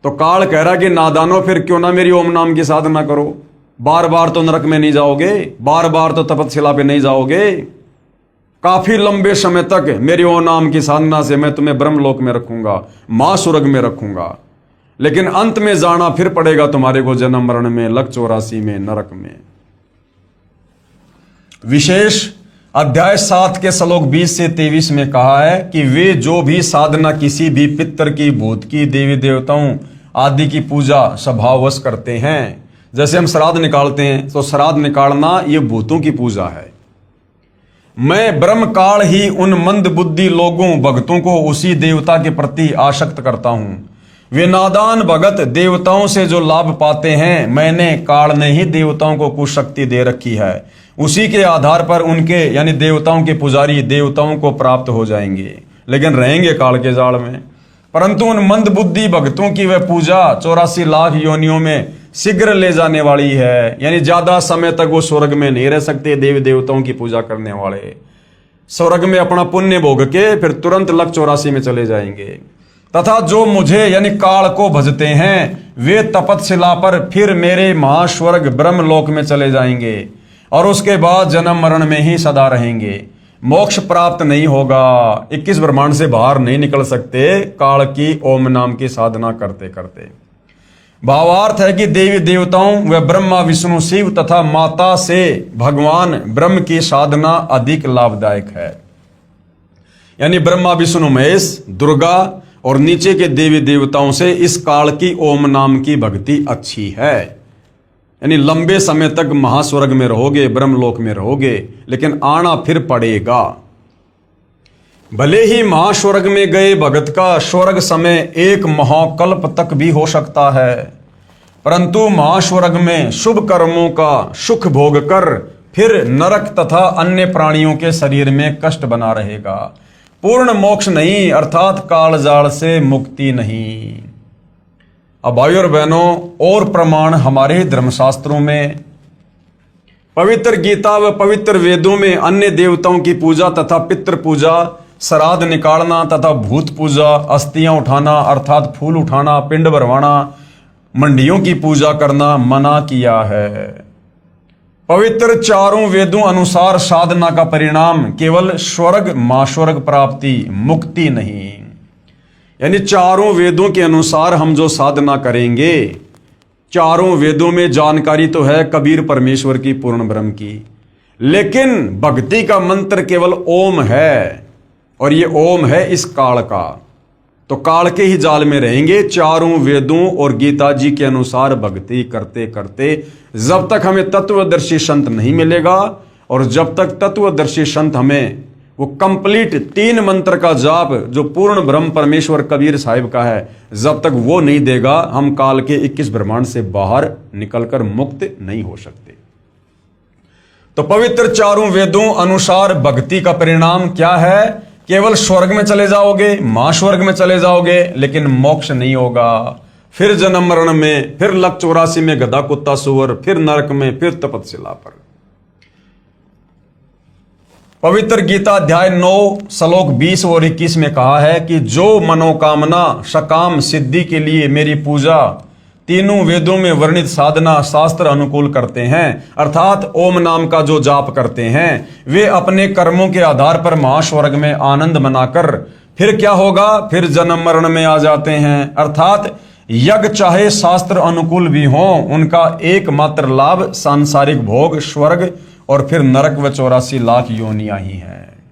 तो काल कह रहा कि नादानो, फिर क्यों ना मेरी ओम नाम की साधना करो। बार बार तो नरक में नहीं जाओगे, बार बार तो तपस्या पे नहीं जाओगे, काफी लंबे समय तक मेरी ओम नाम की साधना से मैं तुम्हें ब्रह्मलोक में रखूंगा, मां स्वर्ग में रखूंगा, लेकिन अंत में जाना फिर पड़ेगा तुम्हारे को जन्म मरण में, लक 84 में, नरक में। विशेष अध्याय 7 के श्लोक 20 से 23 में कहा है कि वे जो भी साधना किसी भी पितर की, भूत की, देवी देवताओं आदि की पूजा स्वभाववश करते हैं, जैसे हम श्राद्ध निकालते हैं तो श्राद्ध निकालना ये भूतों की पूजा है। मैं ब्रह्म काल ही उन मंद बुद्धि लोगों, भक्तों को उसी देवता के प्रति आसक्त करता हूं। वे नादान भगत देवताओं से जो लाभ पाते हैं, मैंने काल ने ही देवताओं को कुछ शक्ति दे रखी है, उसी के आधार पर उनके यानी देवताओं के पुजारी देवताओं को प्राप्त हो जाएंगे। लेकिन रहेंगे काल के जाल में। परंतु उन मंद बुद्धि भक्तों की वह पूजा 84 लाख योनियों में शीघ्र ले जाने वाली है, यानी ज्यादा समय तक वो स्वर्ग में नहीं रह सकते। देवी देवताओं की पूजा करने वाले स्वर्ग में अपना पुण्य भोग के फिर तुरंत लक 84 में चले जाएंगे। तथा जो मुझे यानी काल को भजते हैं वे तपतशिला पर फिर मेरे महास्वर्ग ब्रह्मलोक में चले जाएंगे और उसके बाद जन्म मरण में ही सदा रहेंगे। मोक्ष प्राप्त नहीं होगा, 21 ब्रह्मांड से बाहर नहीं निकल सकते काल की ओम नाम की साधना करते करते। भावार्थ है कि देवी देवताओं व ब्रह्मा विष्णु शिव तथा माता से भगवान ब्रह्म की साधना अधिक लाभदायक है। यानी ब्रह्मा विष्णु महेश दुर्गा और नीचे के देवी देवताओं से इस काल की ओम नाम की भक्ति अच्छी है। यानी लंबे समय तक महास्वर्ग में रहोगे, ब्रह्मलोक में रहोगे, लेकिन आना फिर पड़ेगा। भले ही महास्वर्ग में गए भगत का स्वर्ग समय 1 महाकल्प तक भी हो सकता है, परंतु महास्वर्ग में शुभ कर्मों का सुख भोग कर फिर नरक तथा अन्य प्राणियों के शरीर में कष्ट बना रहेगा। पूर्ण मोक्ष नहीं, अर्थात कालजाल से मुक्ति नहीं। अब भाइयों और बहनों, और प्रमाण हमारे धर्मशास्त्रों में, पवित्र गीता व पवित्र वेदों में अन्य देवताओं की पूजा तथा पितृ पूजा, श्राद्ध निकालना तथा भूत पूजा, अस्थियां उठाना अर्थात फूल उठाना, पिंड भरवाना, मंडियों की पूजा करना मना किया है। पवित्र चारों वेदों अनुसार साधना का परिणाम केवल स्वर्ग महास्वर्ग प्राप्ति, मुक्ति नहीं। यानी चारों वेदों के अनुसार हम जो साधना करेंगे, चारों वेदों में जानकारी तो है कबीर परमेश्वर की, पूर्ण ब्रह्म की, लेकिन भक्ति का मंत्र केवल ओम है, और ये ओम है इस काल का। तो काल के ही जाल में रहेंगे चारों वेदों और गीता जी के अनुसार भक्ति करते करते, जब तक हमें तत्वदर्शी संत नहीं मिलेगा, और जब तक तत्वदर्शी संत हमें वो कंप्लीट 3 मंत्र का जाप जो पूर्ण ब्रह्म परमेश्वर कबीर साहिब का है, जब तक वो नहीं देगा, हम काल के 21 ब्रह्मांड से बाहर निकलकर मुक्त नहीं हो सकते। तो पवित्र चारों वेदों अनुसार भक्ति का परिणाम क्या है? केवल स्वर्ग में चले जाओगे, महास्वर्ग में चले जाओगे, लेकिन मोक्ष नहीं होगा। फिर जन्म मरण में, फिर लक 84 में गधा कुत्ता सुअर, फिर नरक में, फिर तपतशिला पर। पवित्र गीता अध्याय 9 श्लोक 20 और 21 में कहा है कि जो मनोकामना सकाम सिद्धि के लिए मेरी पूजा तीनों वेदों में वर्णित साधना शास्त्र अनुकूल करते हैं, अर्थात ओम नाम का जो जाप करते हैं, वे अपने कर्मों के आधार पर महास्वर्ग में आनंद मनाकर फिर क्या होगा? फिर जन्म मरण में आ जाते हैं। अर्थात यज्ञ चाहे शास्त्र अनुकूल भी हो, उनका एकमात्र लाभ सांसारिक भोग, स्वर्ग और फिर नरक व 84 लाख योनियां ही हैं।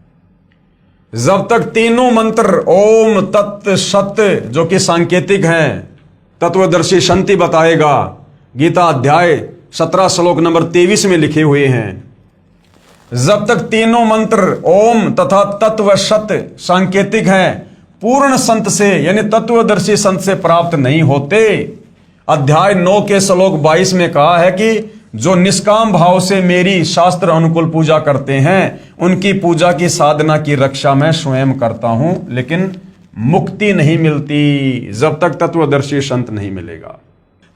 जब तक तीनों मंत्र ओम तत् सत्य जो कि सांकेतिक हैं, तत्वदर्शी संति बताएगा, गीता अध्याय 17 श्लोक नंबर 23 में लिखे हुए हैं। जब तक तीनों मंत्र ओम तथा तत्व सत्य सांकेतिक हैं, पूर्ण संत से यानी तत्वदर्शी संत से प्राप्त नहीं होते। अध्याय 9 के श्लोक 22 में कहा है कि जो निष्काम भाव से मेरी शास्त्र अनुकूल पूजा करते हैं, उनकी पूजा की साधना की रक्षा मैं स्वयं करता हूं, लेकिन मुक्ति नहीं मिलती जब तक तत्वदर्शी संत नहीं मिलेगा।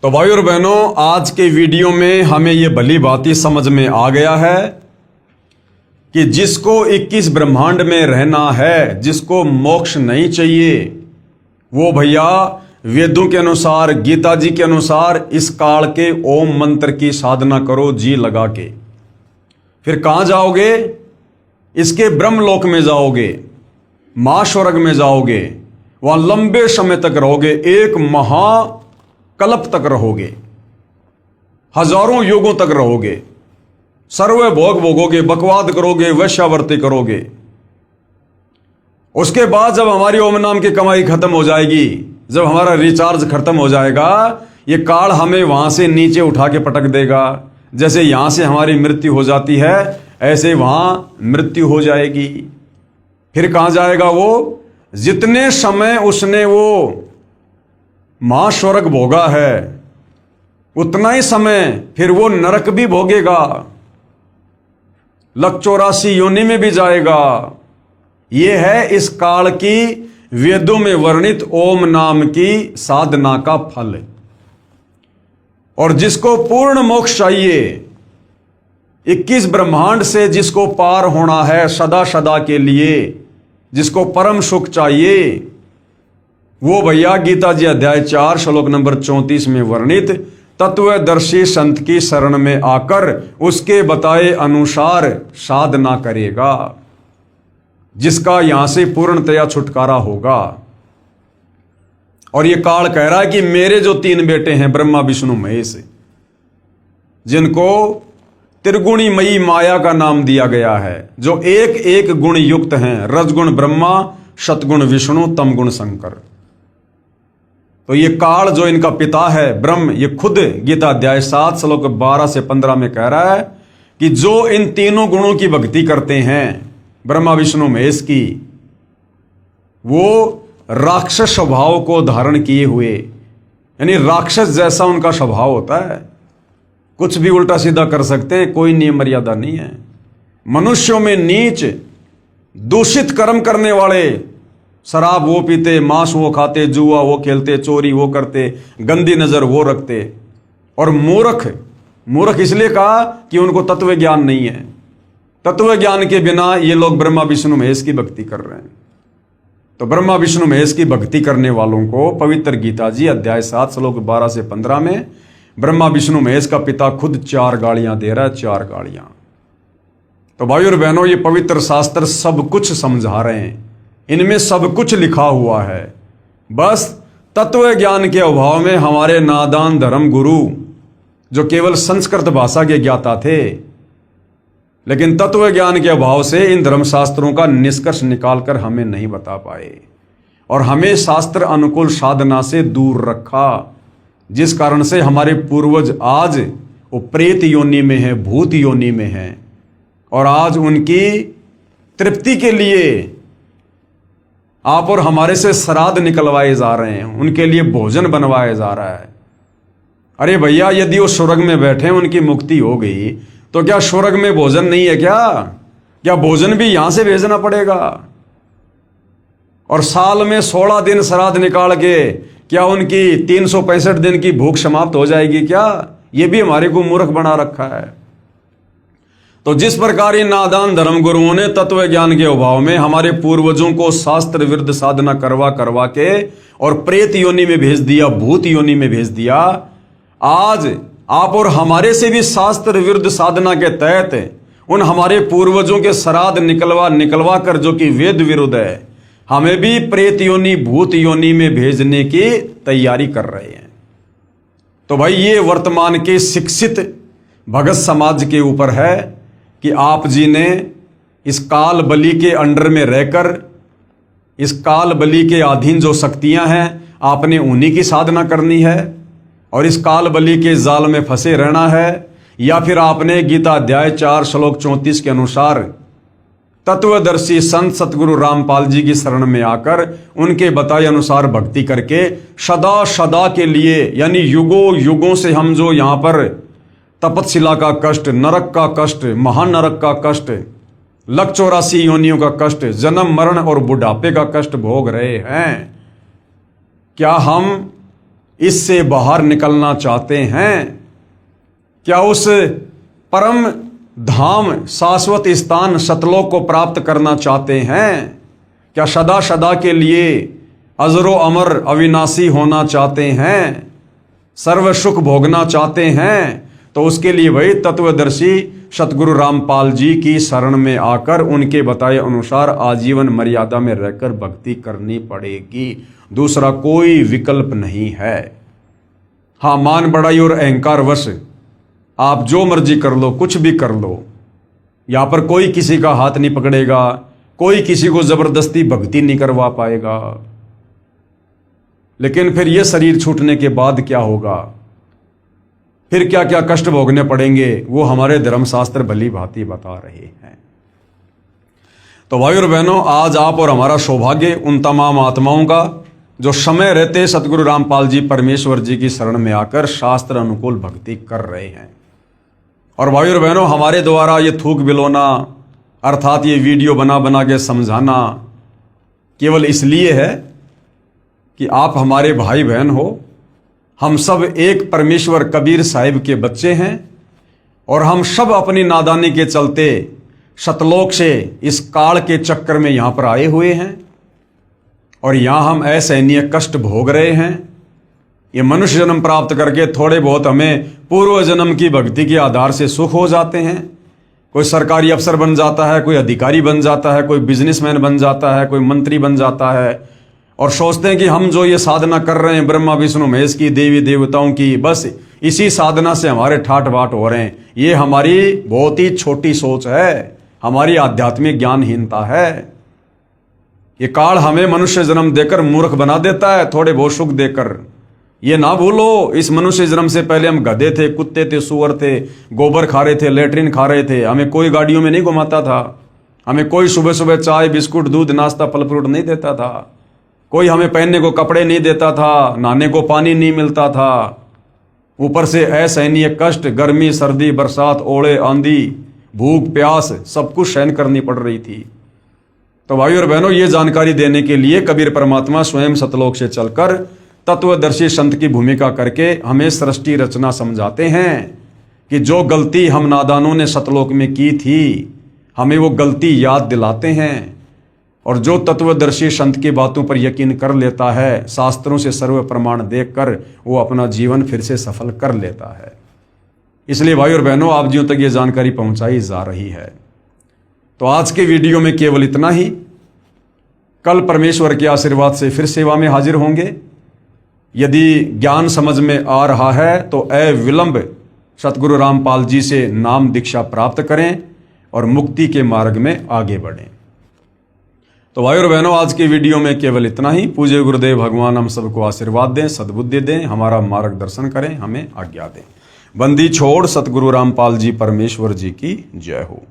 तो भाइयों और बहनों, आज के वीडियो में हमें यह भली भांति समझ में आ गया है कि जिसको 21 ब्रह्मांड में रहना है, जिसको मोक्ष नहीं चाहिए, वो भैया वेदों के अनुसार, गीता जी के अनुसार इस काल के ओम मंत्र की साधना करो जी लगा के। फिर कहां जाओगे? इसके ब्रह्मलोक में जाओगे, महास्वर्ग में जाओगे, वहां लंबे समय तक रहोगे, एक महाकल्प तक रहोगे, हजारों युगों तक रहोगे, सर्व भोग भोगोगे, बकवाद करोगे, वैश्यावर्ती करोगे। उसके बाद जब हमारी ओम नाम की कमाई खत्म हो जाएगी, जब हमारा रिचार्ज खत्म हो जाएगा, ये काल हमें वहां से नीचे उठा के पटक देगा। जैसे यहां से हमारी मृत्यु हो जाती है, ऐसे वहां मृत्यु हो जाएगी। फिर कहां जाएगा वो? जितने समय उसने वो महास्वर्ग भोगा है, उतना ही समय फिर वो नरक भी भोगेगा, लक 84 योनि में भी जाएगा। ये है इस काल की वेदों में वर्णित ओम नाम की साधना का फल। और जिसको पूर्ण मोक्ष चाहिए, 21 ब्रह्मांड से जिसको पार होना है सदा सदा के लिए, जिसको परम सुख चाहिए, वो भैया गीता जी अध्याय 4 श्लोक नंबर 34 में वर्णित तत्वदर्शी संत की शरण में आकर उसके बताए अनुसार साधना करेगा, जिसका यहां से पूर्णतया छुटकारा होगा। और ये काल कह रहा है कि मेरे जो 3 बेटे हैं ब्रह्मा विष्णु महेश, जिनको त्रिगुणी मयी माया का नाम दिया गया है, जो एक एक गुण युक्त हैं, रजगुण ब्रह्मा, सतगुण विष्णु, तमगुण शंकर। तो ये काल जो इनका पिता है ब्रह्म, ये खुद गीता अध्याय 7 श्लोक 12 से 15 में कह रहा है कि जो इन तीनों गुणों की भक्ति करते हैं ब्रह्मा विष्णु महेश की, वो राक्षस स्वभाव को धारण किए हुए, यानी राक्षस जैसा उनका स्वभाव होता है, कुछ भी उल्टा सीधा कर सकते हैं, कोई नियम मर्यादा नहीं है। मनुष्यों में नीच दूषित कर्म करने वाले, शराब वो पीते, मांस वो खाते, जुआ वो खेलते, चोरी वो करते, गंदी नजर वो रखते, और मूर्ख इसलिए कहा कि उनको तत्व ज्ञान नहीं है। तत्व ज्ञान के बिना ये लोग ब्रह्मा विष्णु महेश की भक्ति कर रहे हैं। तो ब्रह्मा विष्णु महेश की भक्ति करने वालों को पवित्र गीता जी अध्याय 7 श्लोक 12 से 15 में ब्रह्मा विष्णु महेश का पिता खुद 4 गालियां दे रहा है, 4 गालियां। तो भाई और बहनों, ये पवित्र शास्त्र सब कुछ समझा रहे हैं, इनमें सब कुछ लिखा हुआ है। बस तत्व ज्ञान के अभाव में हमारे नादान धर्म गुरु, जो केवल संस्कृत भाषा के ज्ञाता थे, लेकिन तत्व ज्ञान के अभाव से इन धर्मशास्त्रों का निष्कर्ष निकालकर हमें नहीं बता पाए, और हमें शास्त्र अनुकूल साधना से दूर रखा, जिस कारण से हमारे पूर्वज आज वो प्रेत योनि में है, भूत योनि में है, और आज उनकी तृप्ति के लिए आप और हमारे से श्राद्ध निकलवाए जा रहे हैं, उनके लिए भोजन बनवाया जा रहा है। अरे भैया, यदि वो स्वर्ग में बैठे, उनकी मुक्ति हो गई, तो क्या स्वर्ग में भोजन नहीं है क्या भोजन भी यहां से भेजना पड़ेगा? और साल में 16 दिन श्राद्ध निकाल के क्या उनकी 365 दिन की भूख समाप्त हो जाएगी क्या? ये भी हमारे को मूर्ख बना रखा है। तो जिस प्रकार इन नादान धर्म गुरुओं ने तत्व ज्ञान के अभाव में हमारे पूर्वजों को शास्त्र विरुद्ध साधना करवा के और प्रेत योनि में भेज दिया, भूत योनि में भेज दिया, आज आप और हमारे से भी शास्त्र विरुद्ध साधना के तहत उन हमारे पूर्वजों के श्राद्ध निकलवा कर, जो कि वेद विरुद्ध है, हमें भी प्रेत योनि, भूत योनि में भेजने की तैयारी कर रहे हैं। तो भाई, ये वर्तमान के शिक्षित भगत समाज के ऊपर है कि आप जी ने इस काल बलि के अंडर में रहकर, इस काल बलि के अधीन जो शक्तियां हैं, आपने उन्हीं की साधना करनी है और इस काल बलि के जाल में फंसे रहना है, या फिर आपने गीता अध्याय 4 श्लोक 34 के अनुसार तत्वदर्शी संत सतगुरु रामपाल जी की शरण में आकर उनके बताए अनुसार भक्ति करके सदा सदा के लिए, यानी युगों युगों से हम जो यहाँ पर तपतशिला का कष्ट, नरक का कष्ट, महानरक का कष्ट, 184 योनियों का कष्ट, जन्म मरण और बुढ़ापे का कष्ट भोग रहे हैं, क्या हम इससे बाहर निकलना चाहते हैं? क्या उस परम धाम, शाश्वत स्थान, सतलोक को प्राप्त करना चाहते हैं? क्या सदा सदा के लिए अजरो अमर अविनाशी होना चाहते हैं? सर्व सुख भोगना चाहते हैं? तो उसके लिए वही तत्वदर्शी सतगुरु रामपाल जी की शरण में आकर उनके बताए अनुसार आजीवन मर्यादा में रहकर भक्ति करनी पड़ेगी। दूसरा कोई विकल्प नहीं है। हाँ, मान बढ़ाई और अहंकार वश आप जो मर्जी कर लो, कुछ भी कर लो, यहां पर कोई किसी का हाथ नहीं पकड़ेगा, कोई किसी को जबरदस्ती भक्ति नहीं करवा पाएगा। लेकिन फिर यह शरीर छूटने के बाद क्या होगा, फिर क्या क्या कष्ट भोगने पड़ेंगे, वो हमारे धर्मशास्त्र भली भांति बता रहे हैं। तो भाई और बहनों, आज आप और हमारा सौभाग्य उन तमाम आत्माओं का जो समय रहते सतगुरु रामपाल जी परमेश्वर जी की शरण में आकर शास्त्र अनुकूल भक्ति कर रहे हैं। और भाई और बहनों, हमारे द्वारा ये थूक बिलोना, अर्थात ये वीडियो बना बना के समझाना केवल इसलिए है कि आप हमारे भाई बहन हो। हम सब एक परमेश्वर कबीर साहिब के बच्चे हैं और हम सब अपनी नादानी के चलते सतलोक से इस काल के चक्कर में यहां पर आए हुए हैं और यहां हम असहनीय कष्ट भोग रहे हैं। ये मनुष्य जन्म प्राप्त करके थोड़े बहुत हमें पूर्व जन्म की भक्ति के आधार से सुख हो जाते हैं। कोई सरकारी अफसर बन जाता है, कोई अधिकारी बन जाता है, कोई बिजनेसमैन बन जाता है, कोई मंत्री बन जाता है और सोचते हैं कि हम जो ये साधना कर रहे हैं ब्रह्मा विष्णु महेश की, देवी देवताओं की, बस इसी साधना से हमारे ठाट बाट हो रहे हैं। ये हमारी बहुत ही छोटी सोच है, हमारी आध्यात्मिक ज्ञानहीनता है। ये काल हमें मनुष्य जन्म देकर मूर्ख बना देता है, थोड़े बहुत सुख देकर। ये ना भूलो, इस मनुष्य जन्म से पहले हम गधे थे, कुत्ते थे, सुअर थे, गोबर खा रहे थे, लेटरिन खा रहे थे। हमें कोई गाड़ियों में नहीं घुमाता था, हमें कोई सुबह सुबह चाय बिस्कुट दूध नाश्ता फल फ्रूट नहीं देता था, कोई हमें पहनने को कपड़े नहीं देता था, नहाने को पानी नहीं मिलता था। ऊपर से असहनीय कष्ट, गर्मी सर्दी बरसात ओले आंधी भूख प्यास सब कुछ सहन करनी पड़ रही थी। तो भाई और बहनों, ये जानकारी देने के लिए कबीर परमात्मा स्वयं सतलोक से चलकर तत्वदर्शी संत की भूमिका करके हमें सृष्टि रचना समझाते हैं कि जो गलती हम नादानों ने सतलोक में की थी हमें वो गलती याद दिलाते हैं। और जो तत्वदर्शी संत की बातों पर यकीन कर लेता है, शास्त्रों से सर्व प्रमाण देखकर वो अपना जीवन फिर से सफल कर लेता है। इसलिए भाई और बहनों, आप जियों तक ये जानकारी पहुंचाई जा रही है। तो आज के वीडियो में केवल इतना ही। कल परमेश्वर के आशीर्वाद से फिर सेवा में हाजिर होंगे। यदि ज्ञान समझ में आ रहा है तो अविलंब सतगुरु रामपाल जी से नाम दीक्षा प्राप्त करें और मुक्ति के मार्ग में आगे बढ़ें। तो भाई और बहनों, आज के वीडियो में केवल इतना ही। पूज्य गुरुदेव भगवान हम सबको आशीर्वाद दें, सद्बुद्धि दें, हमारा मार्गदर्शन करें, हमें आज्ञा दें। बंदी छोड़ सतगुरु रामपाल जी परमेश्वर जी की जय हो।